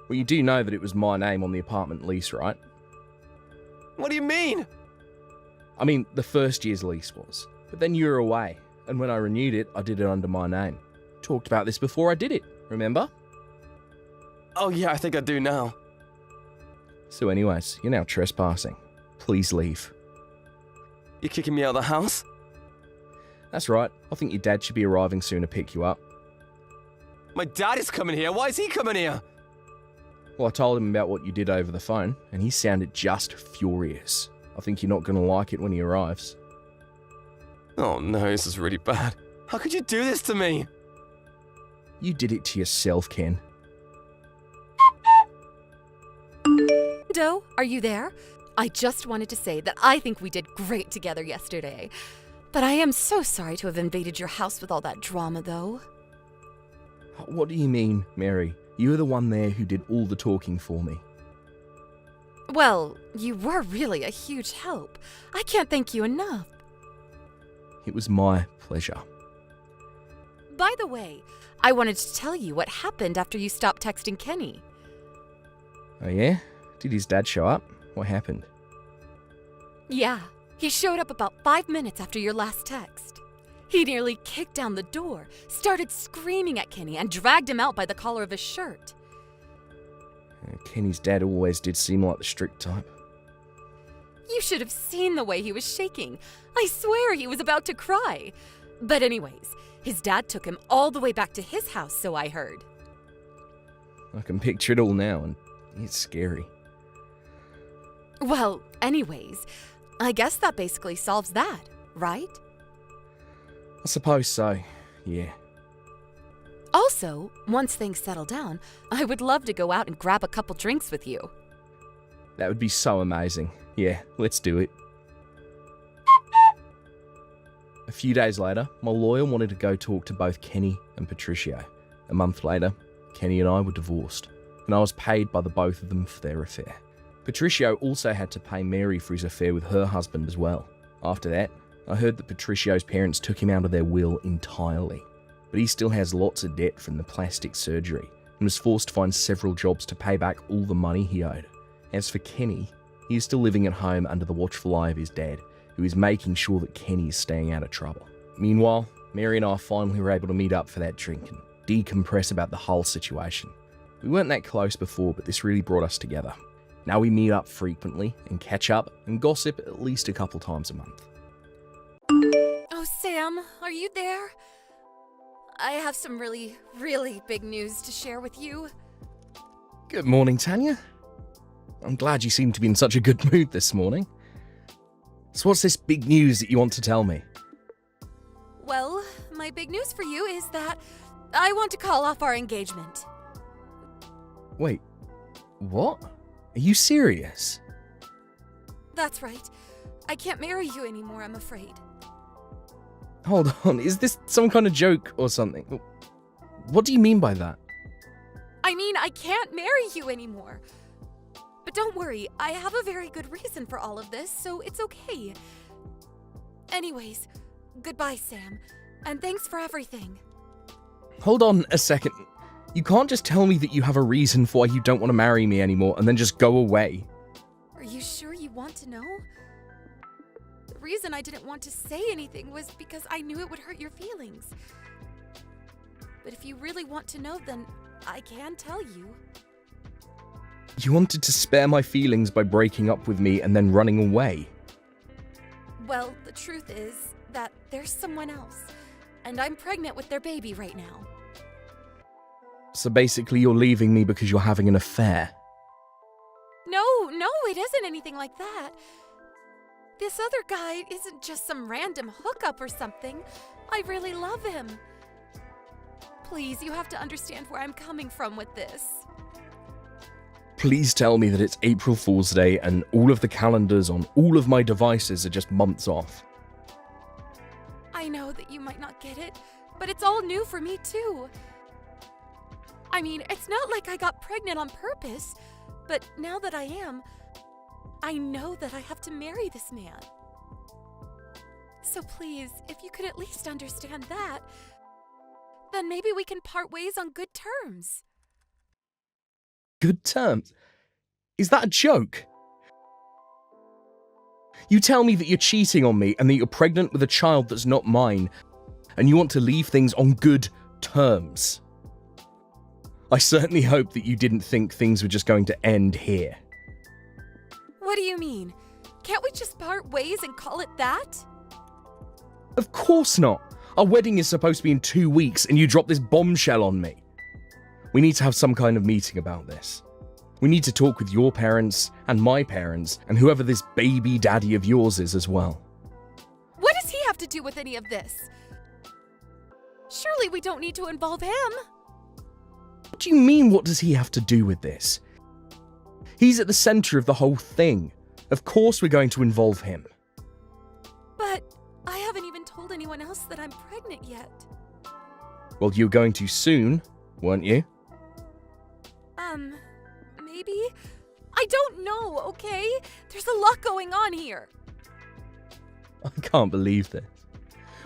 Well, you do know that it was my name on the apartment lease, right? What do you mean? I mean, the first year's lease was. But then you were away, And when I renewed it, I did it under my name. Talked about this before I did it, remember? Oh yeah, I think I do now. So anyways, you're now trespassing. Please leave. You kicking me out of the house? That's right. I think your dad should be arriving soon to pick you up. My dad is coming here. Why is he coming here? Well, I told him about what you did over the phone, and he sounded just furious. I think you're not going to like it when he arrives. Oh no, this is really bad. How could you do this to me? You did it to yourself, Ken. Doe, are you there? I just wanted to say that I think we did great together yesterday. But I am so sorry to have invaded your house with all that drama, though. What do you mean, Mary? You were the one there who did all the talking for me. Well, you were really a huge help. I can't thank you enough. It was my pleasure. By the way, I wanted to tell you what happened after you stopped texting Kenny. Oh yeah? Did his dad show up? What happened? Yeah, he showed up about 5 minutes after your last text. He nearly kicked down the door, started screaming at Kenny, and dragged him out by the collar of his shirt. Kenny's dad always did seem like the strict type. You should have seen the way he was shaking. I swear he was about to cry. But anyways, his dad took him all the way back to his house, so I heard. I can picture it all now, and it's scary. Well, anyways, I guess that basically solves that, right? I suppose so, yeah. Also, once things settle down, I would love to go out and grab a couple drinks with you. That would be so amazing. Yeah, let's do it. A few days later, my lawyer wanted to go talk to both Kenny and Patricio. A month later, Kenny and I were divorced, and I was paid by the both of them for their affair. Patricio also had to pay Mary for his affair with her husband as well. After that, I heard that Patricio's parents took him out of their will entirely, but he still has lots of debt from the plastic surgery and was forced to find several jobs to pay back all the money he owed. As for Kenny, he is still living at home under the watchful eye of his dad, who is making sure that Kenny is staying out of trouble. Meanwhile, Mary and I finally were able to meet up for that drink and decompress about the whole situation. We weren't that close before, but this really brought us together. Now we meet up frequently and catch up and gossip at least a couple times a month. Oh, Sam, are you there? I have some really, really big news to share with you. Good morning, Tanya. I'm glad you seem to be in such a good mood this morning. So what's this big news that you want to tell me? Well, my big news for you is that I want to call off our engagement. Wait, what? Are you serious? That's right. I can't marry you anymore, I'm afraid. Hold on, is this some kind of joke or something? What do you mean by that? I mean, I can't marry you anymore. But don't worry, I have a very good reason for all of this, so it's okay. Anyways, goodbye, Sam, and thanks for everything. Hold on a second. You can't just tell me that you have a reason for why you don't want to marry me anymore and then just go away. Are you sure you want to know? The reason I didn't want to say anything was because I knew it would hurt your feelings. But if you really want to know, then I can tell you. You wanted to spare my feelings by breaking up with me and then running away. Well, the truth is that there's someone else, and I'm pregnant with their baby right now. So basically you're leaving me because you're having an affair. No, it isn't anything like that. This other guy isn't just some random hookup or something. I really love him. Please, you have to understand where I'm coming from with this. Please tell me that it's April Fool's Day and all of the calendars on all of my devices are just months off. I know that you might not get it, but it's all new for me too. I mean, it's not like I got pregnant on purpose, but now that I am, I know that I have to marry this man. So please, if you could at least understand that, then maybe we can part ways on good terms. Good terms? Is that a joke? You tell me that you're cheating on me and that you're pregnant with a child that's not mine, and you want to leave things on good terms. I certainly hope that you didn't think things were just going to end here. What do you mean? Can't we just part ways and call it that? Of course not. Our wedding is supposed to be in 2 weeks, and you drop this bombshell on me. We need to have some kind of meeting about this. We need to talk with your parents and my parents and whoever this baby daddy of yours is as well. What does he have to do with any of this? Surely we don't need to involve him. What do you mean, what does he have to do with this? He's at the center of the whole thing. Of course we're going to involve him. But I haven't even told anyone else that I'm pregnant yet. Well, you were going to soon, weren't you? Maybe? I don't know, okay? There's a lot going on here. I can't believe this.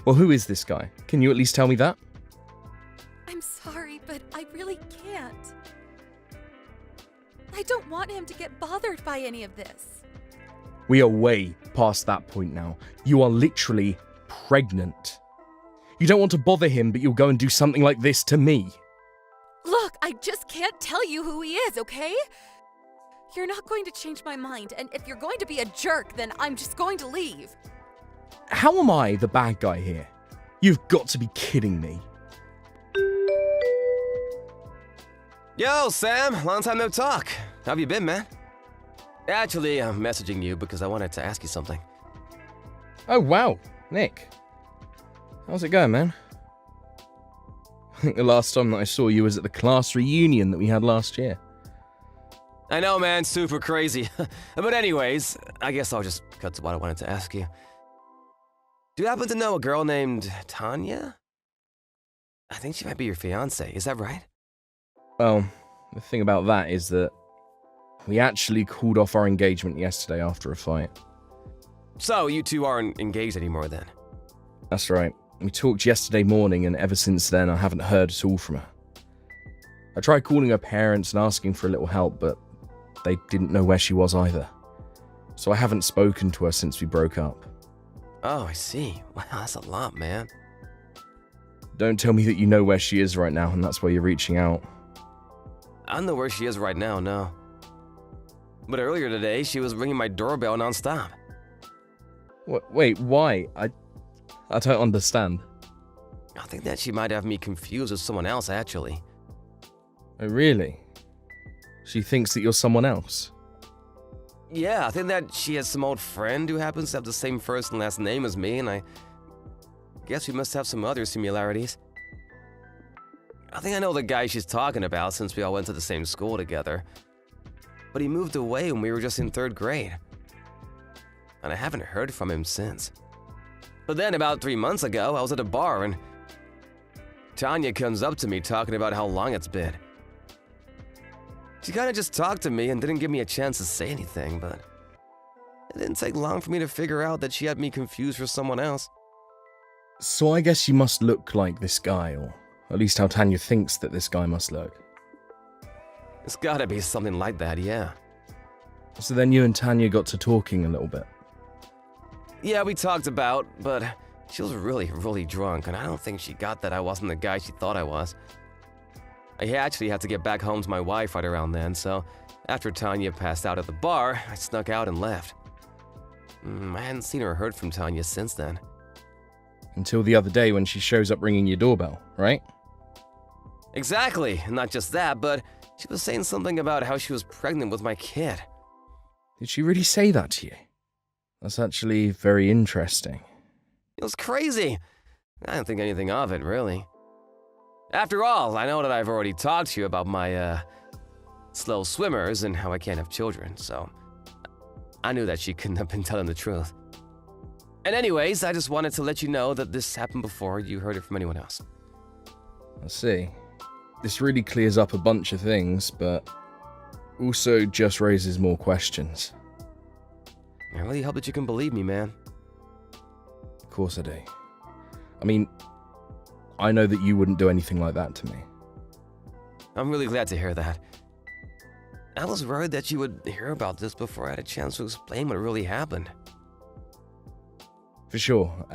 Well, who is this guy? Can you at least tell me that? I'm sorry, but I really can't. I don't want him to get bothered by any of this. We are way past that point now. You are literally pregnant. You don't want to bother him, but you'll go and do something like this to me. Look, I just can't tell you who he is, okay? You're not going to change my mind, and if you're going to be a jerk, then I'm just going to leave. How am I the bad guy here? You've got to be kidding me. Yo, Sam, long time no talk. How have you been, man? Actually, I'm messaging you because I wanted to ask you something. Oh, wow. Nick. How's it going, man? I think the last time that I saw you was at the class reunion that we had last year. I know, man, super crazy. But anyways, I guess I'll just cut to what I wanted to ask you. Do you happen to know a girl named Tanya? I think she might be your fiance, is that right? Well, the thing about that is that we actually called off our engagement yesterday after a fight. So, you two aren't engaged anymore then? That's right. We talked yesterday morning, and ever since then I haven't heard at all from her. I tried calling her parents and asking for a little help, but they didn't know where she was either. So I haven't spoken to her since we broke up. Oh, I see. Wow, that's a lot, man. Don't tell me that you know where she is right now, and that's why you're reaching out. I don't know where she is right now, no. But earlier today, she was ringing my doorbell nonstop. Wait, why? I don't understand. I think that she might have me confused with someone else, actually. Oh, really? She thinks that you're someone else? Yeah, I think that she has some old friend who happens to have the same first and last name as me, and I guess we must have some other similarities. I think I know the guy she's talking about since we all went to the same school together. But he moved away when we were just in 3rd grade. And I haven't heard from him since. But then about 3 months ago, I was at a bar and Tanya comes up to me talking about how long it's been. She kind of just talked to me and didn't give me a chance to say anything, but it didn't take long for me to figure out that she had me confused for someone else. So I guess you must look like this guy, or at least how Tanya thinks that this guy must look. It's gotta be something like that, yeah. So then you and Tanya got to talking a little bit. Yeah, we talked about, but she was really, really drunk, and I don't think she got that I wasn't the guy she thought I was. I actually had to get back home to my wife right around then, so after Tanya passed out at the bar, I snuck out and left. I hadn't seen or heard from Tanya since then. Until the other day when she shows up ringing your doorbell, right? Exactly, and not just that, but she was saying something about how she was pregnant with my kid. Did she really say that to you? That's actually very interesting. It was crazy. I didn't think anything of it, really. After all, I know that I've already talked to you about my, slow swimmers and how I can't have children, so I knew that she couldn't have been telling the truth. And anyways, I just wanted to let you know that this happened before you heard it from anyone else. I see. This really clears up a bunch of things, but also just raises more questions. I really hope that you can believe me, man. Of course I do. I mean, I know that you wouldn't do anything like that to me. I'm really glad to hear that. I was worried that you would hear about this before I had a chance to explain what really happened. For sure,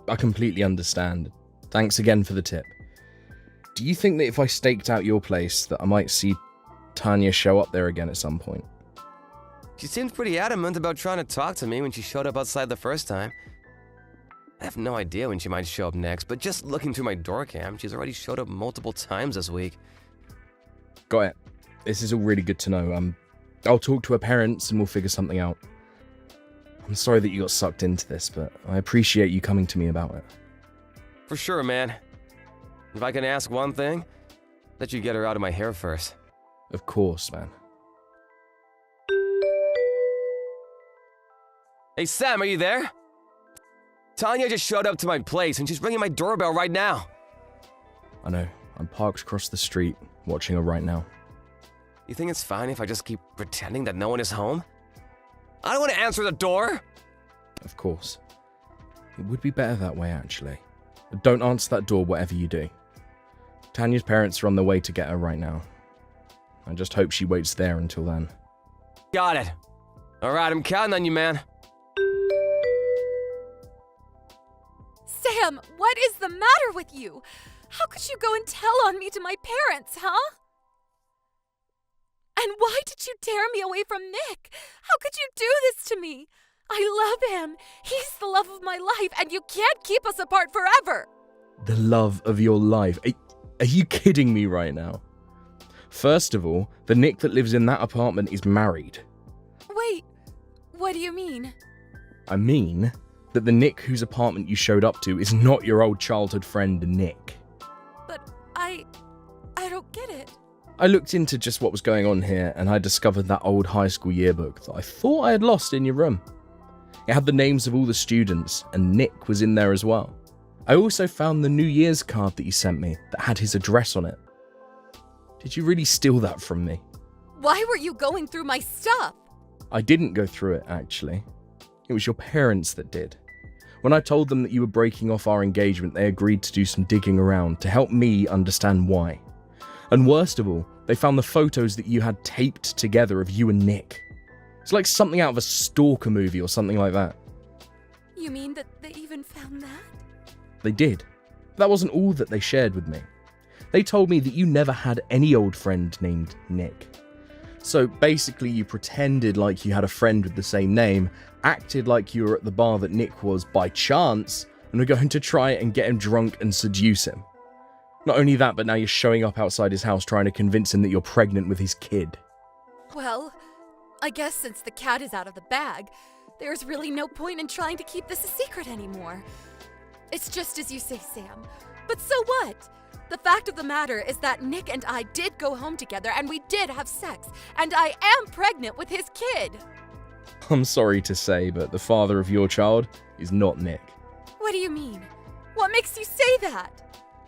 I completely understand. Thanks again for the tip. Do you think that if I staked out your place that I might see Tanya show up there again at some point? She seemed pretty adamant about trying to talk to me when she showed up outside the first time. I have no idea when she might show up next, but just looking through my door cam, she's already showed up multiple times this week. Got it. This is all really good to know. I'll talk to her parents and we'll figure something out. I'm sorry that you got sucked into this, but I appreciate you coming to me about it. For sure, man. If I can ask one thing, let you get her out of my hair first. Of course, man. Hey, Sam, are you there? Tanya just showed up to my place and she's ringing my doorbell right now. I know. I'm parked across the street, watching her right now. You think it's fine if I just keep pretending that no one is home? I don't want to answer the door. Of course. It would be better that way, actually. But don't answer that door, whatever you do. Tanya's parents are on their way to get her right now. I just hope she waits there until then. Got it. All right, I'm counting on you, man. Sam, what is the matter with you? How could you go and tell on me to my parents, huh? And why did you tear me away from Nick? How could you do this to me? I love him. He's the love of my life, and you can't keep us apart forever. The love of your life? Are you kidding me right now? First of all, the Nick that lives in that apartment is married. Wait, what do you mean? I mean that the Nick whose apartment you showed up to is not your old childhood friend, Nick. But I don't get it. I looked into just what was going on here, and I discovered that old high school yearbook that I thought I had lost in your room. It had the names of all the students, and Nick was in there as well. I also found the New Year's card that you sent me that had his address on it. Did you really steal that from me? Why were you going through my stuff? I didn't go through it, actually. It was your parents that did. When I told them that you were breaking off our engagement, they agreed to do some digging around to help me understand why. And worst of all, they found the photos that you had taped together of you and Nick. It's like something out of a stalker movie or something like that. You mean that they even found that? They did. That wasn't all that they shared with me. They told me that you never had any old friend named Nick. So basically you pretended like you had a friend with the same name, acted like you were at the bar that Nick was by chance, and were going to try and get him drunk and seduce him. Not only that, but now you're showing up outside his house trying to convince him that you're pregnant with his kid. Well, I guess since the cat is out of the bag, there's really no point in trying to keep this a secret anymore. It's just as you say, Sam. But so what? The fact of the matter is that Nick and I did go home together and we did have sex, and I am pregnant with his kid. I'm sorry to say, but the father of your child is not Nick. What do you mean? What makes you say that?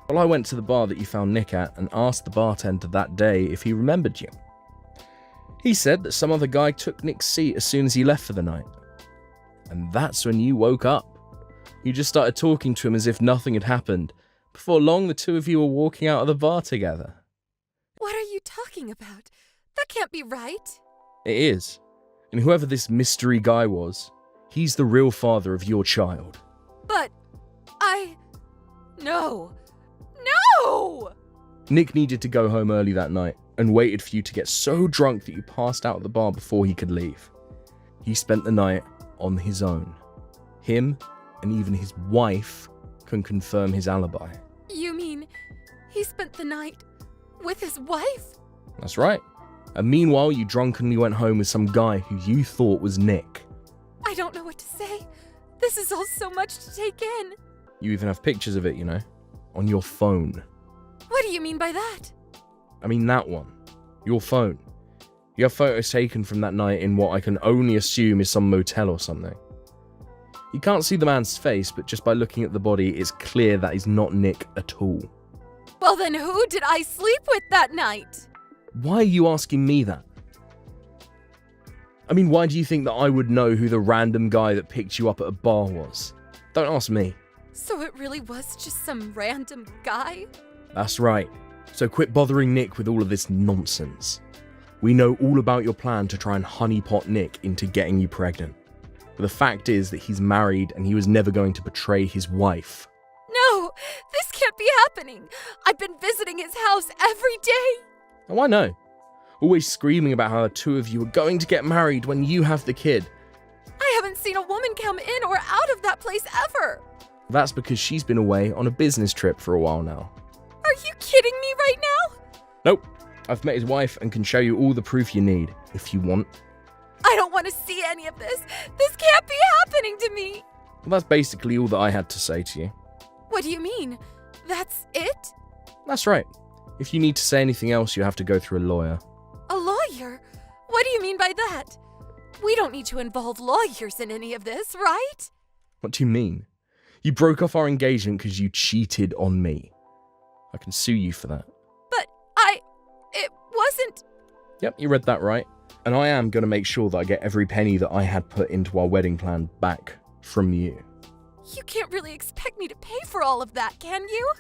Well, I went to the bar that you found Nick at and asked the bartender that day if he remembered you. He said that some other guy took Nick's seat as soon as he left for the night. And that's when you woke up. You just started talking to him as if nothing had happened. Before long, the two of you were walking out of the bar together. What are you talking about? That can't be right. It is. And whoever this mystery guy was, he's the real father of your child. But No! No! Nick needed to go home early that night and waited for you to get so drunk that you passed out at the bar before he could leave. He spent the night on his own. Him and even his wife can confirm his alibi. You mean he spent the night with his wife? That's right. And meanwhile, you drunkenly went home with some guy who you thought was Nick. I don't know what to say. This is all so much to take in. You even have pictures of it, you know, on your phone. What do you mean by that? I mean that one. Your phone. You have photos taken from that night in what I can only assume is some motel or something. You can't see the man's face, but just by looking at the body, it's clear that he's not Nick at all. Well then, who did I sleep with that night? Why are you asking me that? I mean, why do you think that I would know who the random guy that picked you up at a bar was? Don't ask me. So it really was just some random guy? That's right. So quit bothering Nick with all of this nonsense. We know all about your plan to try and honeypot Nick into getting you pregnant. But the fact is that he's married and he was never going to betray his wife. No! This happening? I've been visiting his house every day. Oh, I know. Always screaming about how the two of you are going to get married when you have the kid. I haven't seen a woman come in or out of that place ever. That's because she's been away on a business trip for a while now. Are you kidding me right now? Nope. I've met his wife and can show you all the proof you need, if you want. I don't want to see any of this. This can't be happening to me. Well, that's basically all that I had to say to you. What do you mean? That's it? That's right. If you need to say anything else, you have to go through a lawyer. A lawyer? What do you mean by that? We don't need to involve lawyers in any of this, right? What do you mean? You broke off our engagement because you cheated on me. I can sue you for that. But it wasn't... Yep, you read that right. And I am going to make sure that I get every penny that I had put into our wedding plan back from you. You can't really expect me to pay for all of that, can you?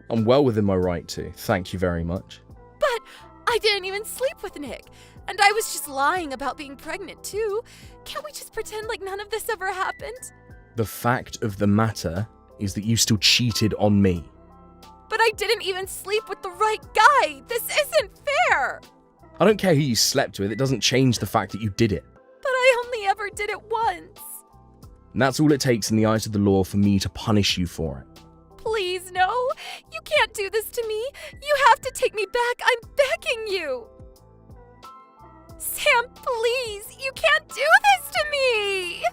I'm well within my right to. Thank you very much. But I didn't even sleep with Nick. And I was just lying about being pregnant, too. Can't we just pretend like none of this ever happened? The fact of the matter is that you still cheated on me. But I didn't even sleep with the right guy. This isn't fair. I don't care who you slept with. It doesn't change the fact that you did it. But I only ever did it once. And that's all it takes in the eyes of the law for me to punish you for it. Please, no. You can't do this to me. You have to take me back. I'm begging you. Sam, please. You can't do this to me.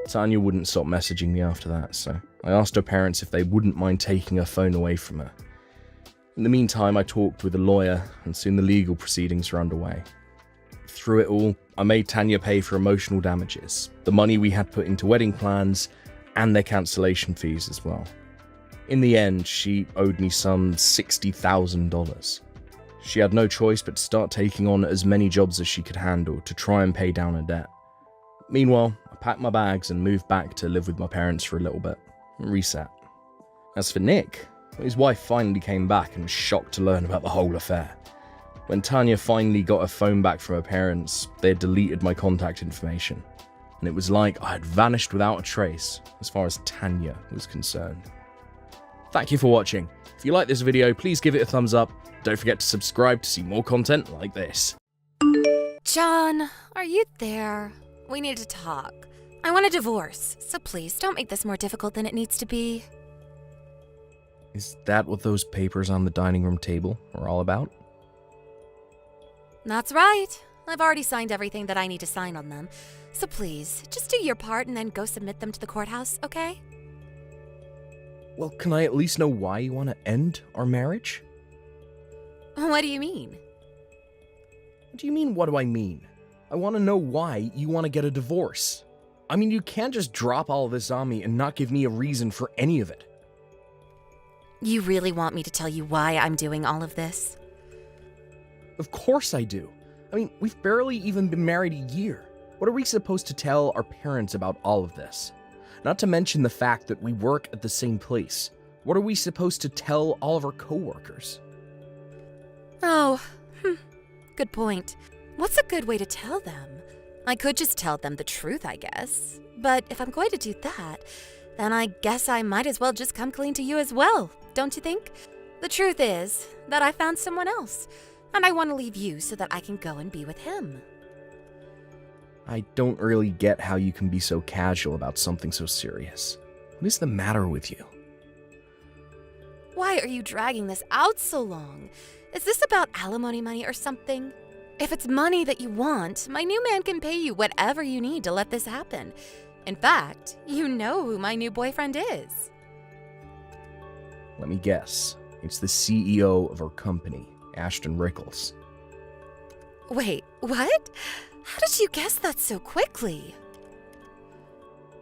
Tanya wouldn't stop messaging me after that, so I asked her parents if they wouldn't mind taking her phone away from her. In the meantime, I talked with a lawyer, and soon the legal proceedings were underway. Through it all, I made Tanya pay for emotional damages, the money we had put into wedding plans, and their cancellation fees as well. In the end, she owed me some $60,000. She had no choice but to start taking on as many jobs as she could handle to try and pay down her debt. Meanwhile, I packed my bags and moved back to live with my parents for a little bit, and reset. As for Nick, his wife finally came back and was shocked to learn about the whole affair. When Tanya finally got her phone back from her parents, they had deleted my contact information, and it was like I had vanished without a trace as far as Tanya was concerned. Thank you for watching. If you like this video, please give it a thumbs up. Don't forget to subscribe to see more content like this. John, are you there? We need to talk. I want a divorce, so please don't make this more difficult than it needs to be. Is that what those papers on the dining room table are all about? That's right. I've already signed everything that I need to sign on them. So please, just do your part and then go submit them to the courthouse, okay? Well, can I at least know why you want to end our marriage? What do you mean? What do you mean, what do I mean? I want to know why you want to get a divorce. I mean, you can't just drop all of this on me and not give me a reason for any of it. You really want me to tell you why I'm doing all of this? Of course I do. I mean, we've barely even been married a year. What are we supposed to tell our parents about all of this? Not to mention the fact that we work at the same place. What are we supposed to tell all of our coworkers? Oh, good point. What's a good way to tell them? I could just tell them the truth, I guess. But if I'm going to do that, then I guess I might as well just come clean to you as well, don't you think? The truth is that I found someone else, and I want to leave you so that I can go and be with him. I don't really get how you can be so casual about something so serious. What is the matter with you? Why are you dragging this out so long? Is this about alimony money or something? If it's money that you want, my new man can pay you whatever you need to let this happen. In fact, you know who my new boyfriend is. Let me guess. It's the CEO of our company, Ashton Rickles. Wait, what? How did you guess that so quickly?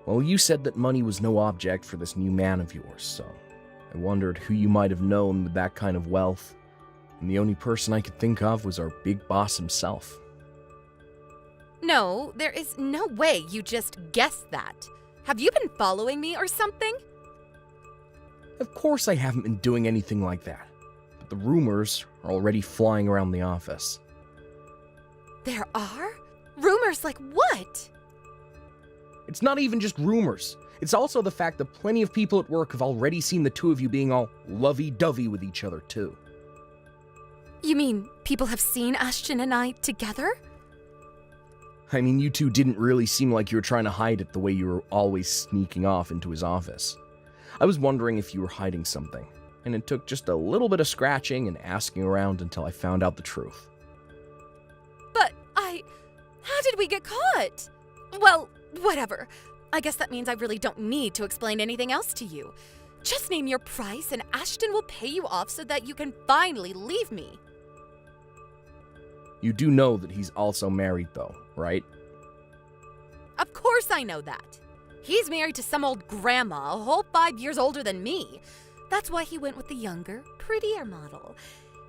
Well, you said that money was no object for this new man of yours, so I wondered who you might have known with that kind of wealth. And the only person I could think of was our big boss himself. No, there is no way you just guessed that. Have you been following me or something? Of course I haven't been doing anything like that, but the rumors are already flying around the office. There are? Rumors like what? It's not even just rumors. It's also the fact that plenty of people at work have already seen the two of you being all lovey-dovey with each other, too. You mean people have seen Ashton and I together? I mean, you two didn't really seem like you were trying to hide it the way you were always sneaking off into his office. I was wondering if you were hiding something, and it took just a little bit of scratching and asking around until I found out the truth. But how did we get caught? Well, whatever. I guess that means I really don't need to explain anything else to you. Just name your price and Ashton will pay you off so that you can finally leave me. You do know that he's also married, though, right? Of course I know that. He's married to some old grandma, a whole 5 years older than me. That's why he went with the younger, prettier model.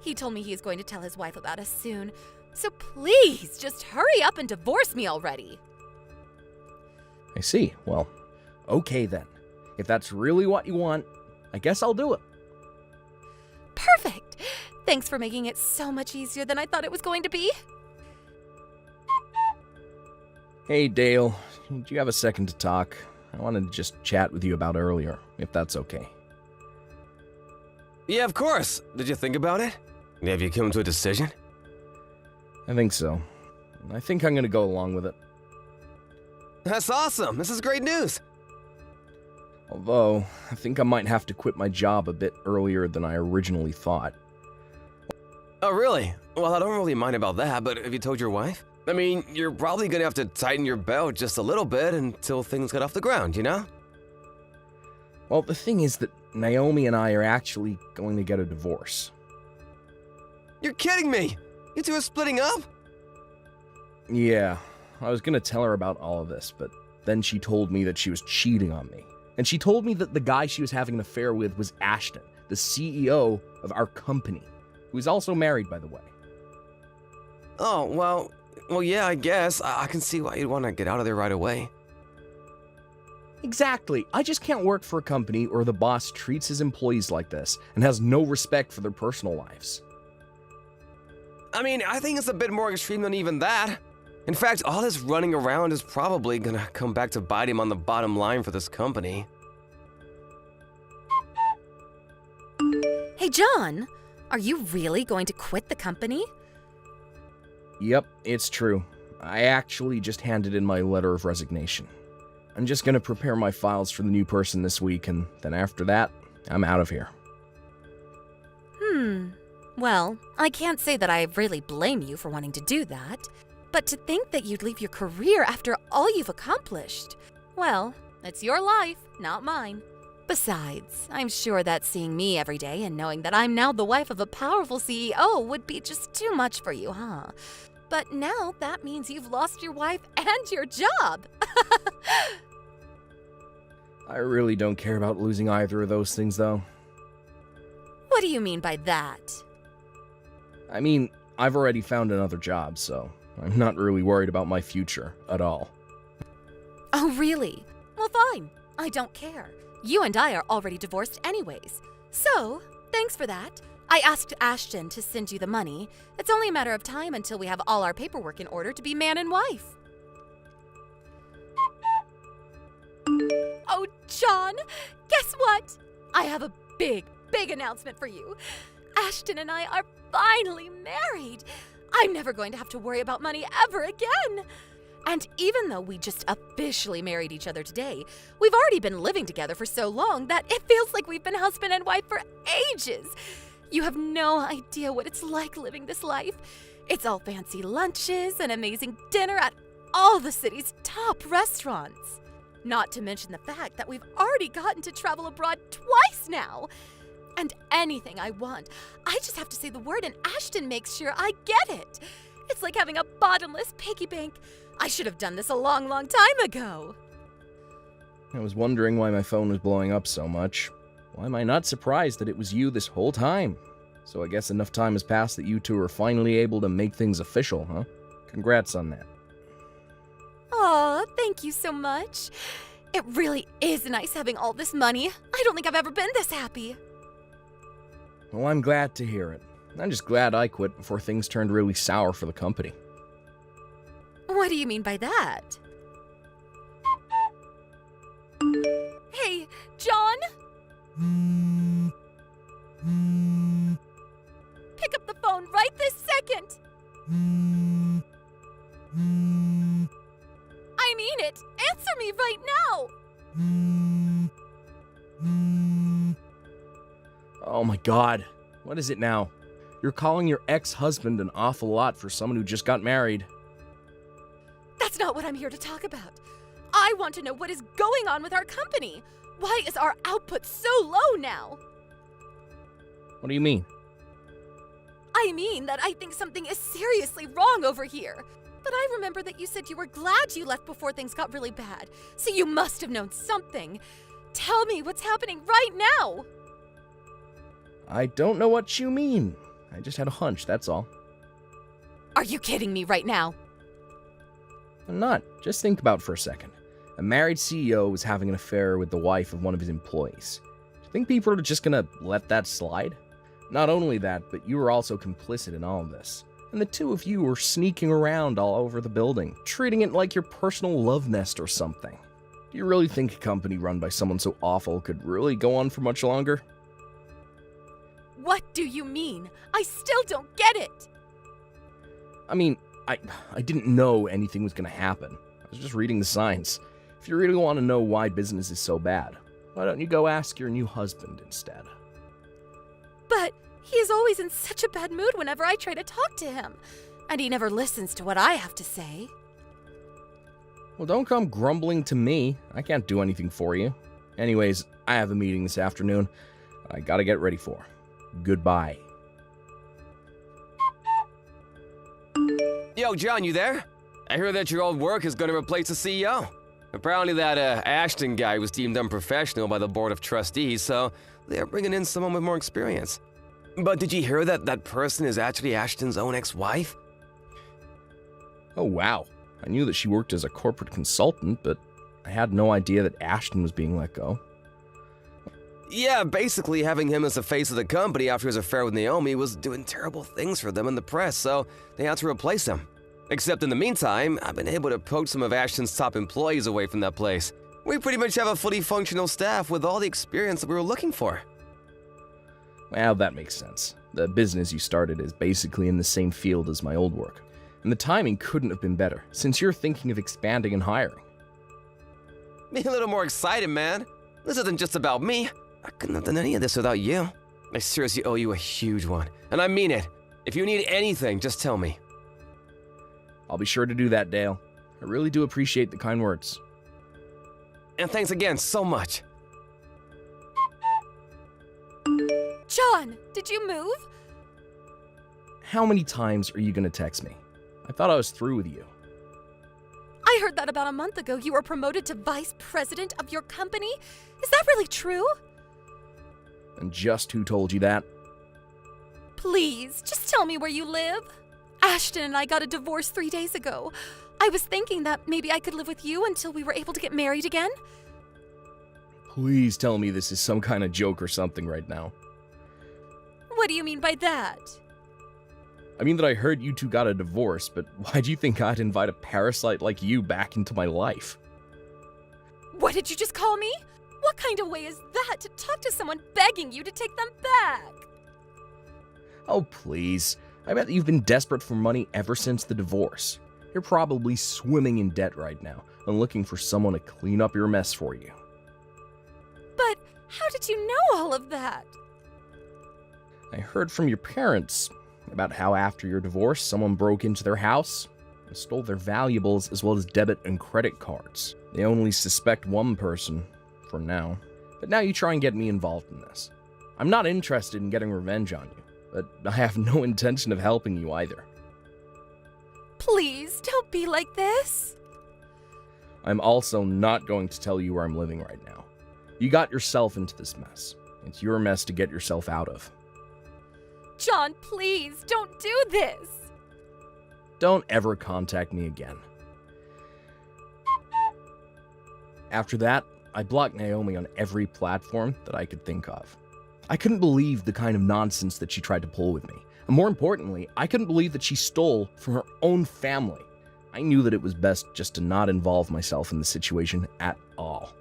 He told me he's going to tell his wife about us soon. So please, just hurry up and divorce me already. I see. Well, okay then. If that's really what you want, I guess I'll do it. Perfect. Thanks for making it so much easier than I thought it was going to be. Hey, Dale. Do you have a second to talk? I wanted to just chat with you about earlier, if that's okay. Yeah, of course. Did you think about it? Have you come to a decision? I think so. I think I'm gonna go along with it. That's awesome. This is great news. Although, I think I might have to quit my job a bit earlier than I originally thought. Oh, really? Well, I don't really mind about that, but have you told your wife? I mean, you're probably gonna have to tighten your belt just a little bit until things get off the ground, you know? Well, the thing is that Naomi and I are actually going to get a divorce. You're kidding me! You two are splitting up? Yeah, I was gonna tell her about all of this, but then she told me that she was cheating on me. And she told me that the guy she was having an affair with was Ashton, the CEO of our company, who is also married, by the way. Oh, well, yeah, I guess. I can see why you'd want to get out of there right away. Exactly. I just can't work for a company where the boss treats his employees like this and has no respect for their personal lives. I mean, I think it's a bit more extreme than even that. In fact, all this running around is probably gonna come back to bite him on the bottom line for this company. Hey, John, are you really going to quit the company? Yep, it's true. I actually just handed in my letter of resignation. I'm just gonna prepare my files for the new person this week, and then after that, I'm out of here. Well, I can't say that I really blame you for wanting to do that. But to think that you'd leave your career after all you've accomplished, well, it's your life, not mine. Besides, I'm sure that seeing me every day and knowing that I'm now the wife of a powerful CEO would be just too much for you, huh? But now that means you've lost your wife and your job. I really don't care about losing either of those things, though. What do you mean by that? I mean, I've already found another job, so I'm not really worried about my future at all. Oh, really? Well, fine. I don't care. You and I are already divorced anyways. So, thanks for that. I asked Ashton to send you the money. It's only a matter of time until we have all our paperwork in order to be man and wife. Oh, John, guess what? I have a big announcement for you. Ashton and I are finally married. I'm never going to have to worry about money ever again. And even though we just officially married each other today, we've already been living together for so long that it feels like we've been husband and wife for ages. You have no idea what it's like living this life. It's all fancy lunches and amazing dinner at all the city's top restaurants. Not to mention the fact that we've already gotten to travel abroad twice now. And anything I want, I just have to say the word and Ashton makes sure I get it. It's like having a bottomless piggy bank. I should have done this a long time ago. I was wondering why my phone was blowing up so much. Why am I not surprised that it was you this whole time? So I guess enough time has passed that you two are finally able to make things official, huh? Congrats on that. Aw, thank you so much. It really is nice having all this money. I don't think I've ever been this happy. Well, I'm glad to hear it. I'm just glad I quit before things turned really sour for the company. What do you mean by that? Hey, John? Pick up the phone right this second! I mean it! Answer me right now! Oh my god, what is it now? You're calling your ex-husband an awful lot for someone who just got married. That's not what I'm here to talk about. I want to know what is going on with our company. Why is our output so low now? What do you mean? I mean that I think something is seriously wrong over here. But I remember that you said you were glad you left before things got really bad. So you must have known something. Tell me what's happening right now. I don't know what you mean. I just had a hunch, that's all. Are you kidding me right now? I'm not. Just think about it for a second. A married CEO was having an affair with the wife of one of his employees. Do you think people are just gonna let that slide? Not only that, but you were also complicit in all of this. And the two of you were sneaking around all over the building, treating it like your personal love nest or something. Do you really think a company run by someone so awful could really go on for much longer? What do you mean? I still don't get it. I mean, I didn't know anything was gonna happen. I was just reading the signs. If you really want to know why business is so bad, why don't you go ask your new husband instead? But he is always in such a bad mood whenever I try to talk to him. And he never listens to what I have to say. Well, don't come grumbling to me. I can't do anything for you. Anyways, I have a meeting this afternoon I gotta get ready for. Goodbye. Yo, John, you there? I hear that your old work is going to replace the CEO. Apparently that Ashton guy was deemed unprofessional by the board of trustees, so they're bringing in someone with more experience. But did you hear that that person is actually Ashton's own ex-wife? Oh, wow. I knew that she worked as a corporate consultant, but I had no idea that Ashton was being let go. Yeah, basically having him as the face of the company after his affair with Naomi was doing terrible things for them in the press, so they had to replace him. Except in the meantime, I've been able to poach some of Ashton's top employees away from that place. We pretty much have a fully functional staff with all the experience that we were looking for. Well, that makes sense. The business you started is basically in the same field as my old work. And the timing couldn't have been better, since you're thinking of expanding and hiring. Be a little more excited, man. This isn't just about me. I couldn't have done any of this without you. I seriously owe you a huge one, and I mean it. If you need anything, just tell me. I'll be sure to do that, Dale. I really do appreciate the kind words. And thanks again so much. John, did you move? How many times are you gonna text me? I thought I was through with you. I heard that about a month ago you were promoted to vice president of your company. Is that really true? And just who told you that? Please, just tell me where you live. Ashton and I got a divorce 3 days ago. I was thinking that maybe I could live with you until we were able to get married again. Please tell me this is some kind of joke or something right now. What do you mean by that? I mean that I heard you two got a divorce, but why do you think I'd invite a parasite like you back into my life? What did you just call me? What kind of way is that to talk to someone begging you to take them back? Oh, please. I bet that you've been desperate for money ever since the divorce. You're probably swimming in debt right now and looking for someone to clean up your mess for you. But how did you know all of that? I heard from your parents about how after your divorce, someone broke into their house and stole their valuables as well as debit and credit cards. They only suspect one person, for now. But now you try and get me involved in this. I'm not interested in getting revenge on you, but I have no intention of helping you either. Please, don't be like this. I'm also not going to tell you where I'm living right now. You got yourself into this mess. It's your mess to get yourself out of. John, please, don't do this. Don't ever contact me again. After that, I blocked Naomi on every platform that I could think of. I couldn't believe the kind of nonsense that she tried to pull with me. And more importantly, I couldn't believe that she stole from her own family. I knew that it was best just to not involve myself in the situation at all.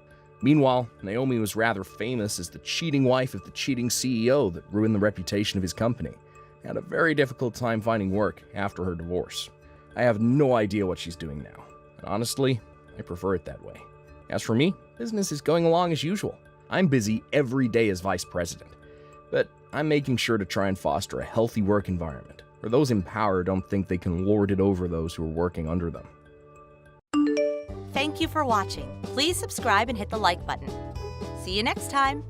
Meanwhile, Naomi was rather famous as the cheating wife of the cheating CEO that ruined the reputation of his company. He had a very difficult time finding work after her divorce. I have no idea what she's doing now, and honestly, I prefer it that way. As for me, business is going along as usual. I'm busy every day as vice president, but I'm making sure to try and foster a healthy work environment where those in power don't think they can lord it over those who are working under them. Thank you for watching. Please subscribe and hit the like button. See you next time.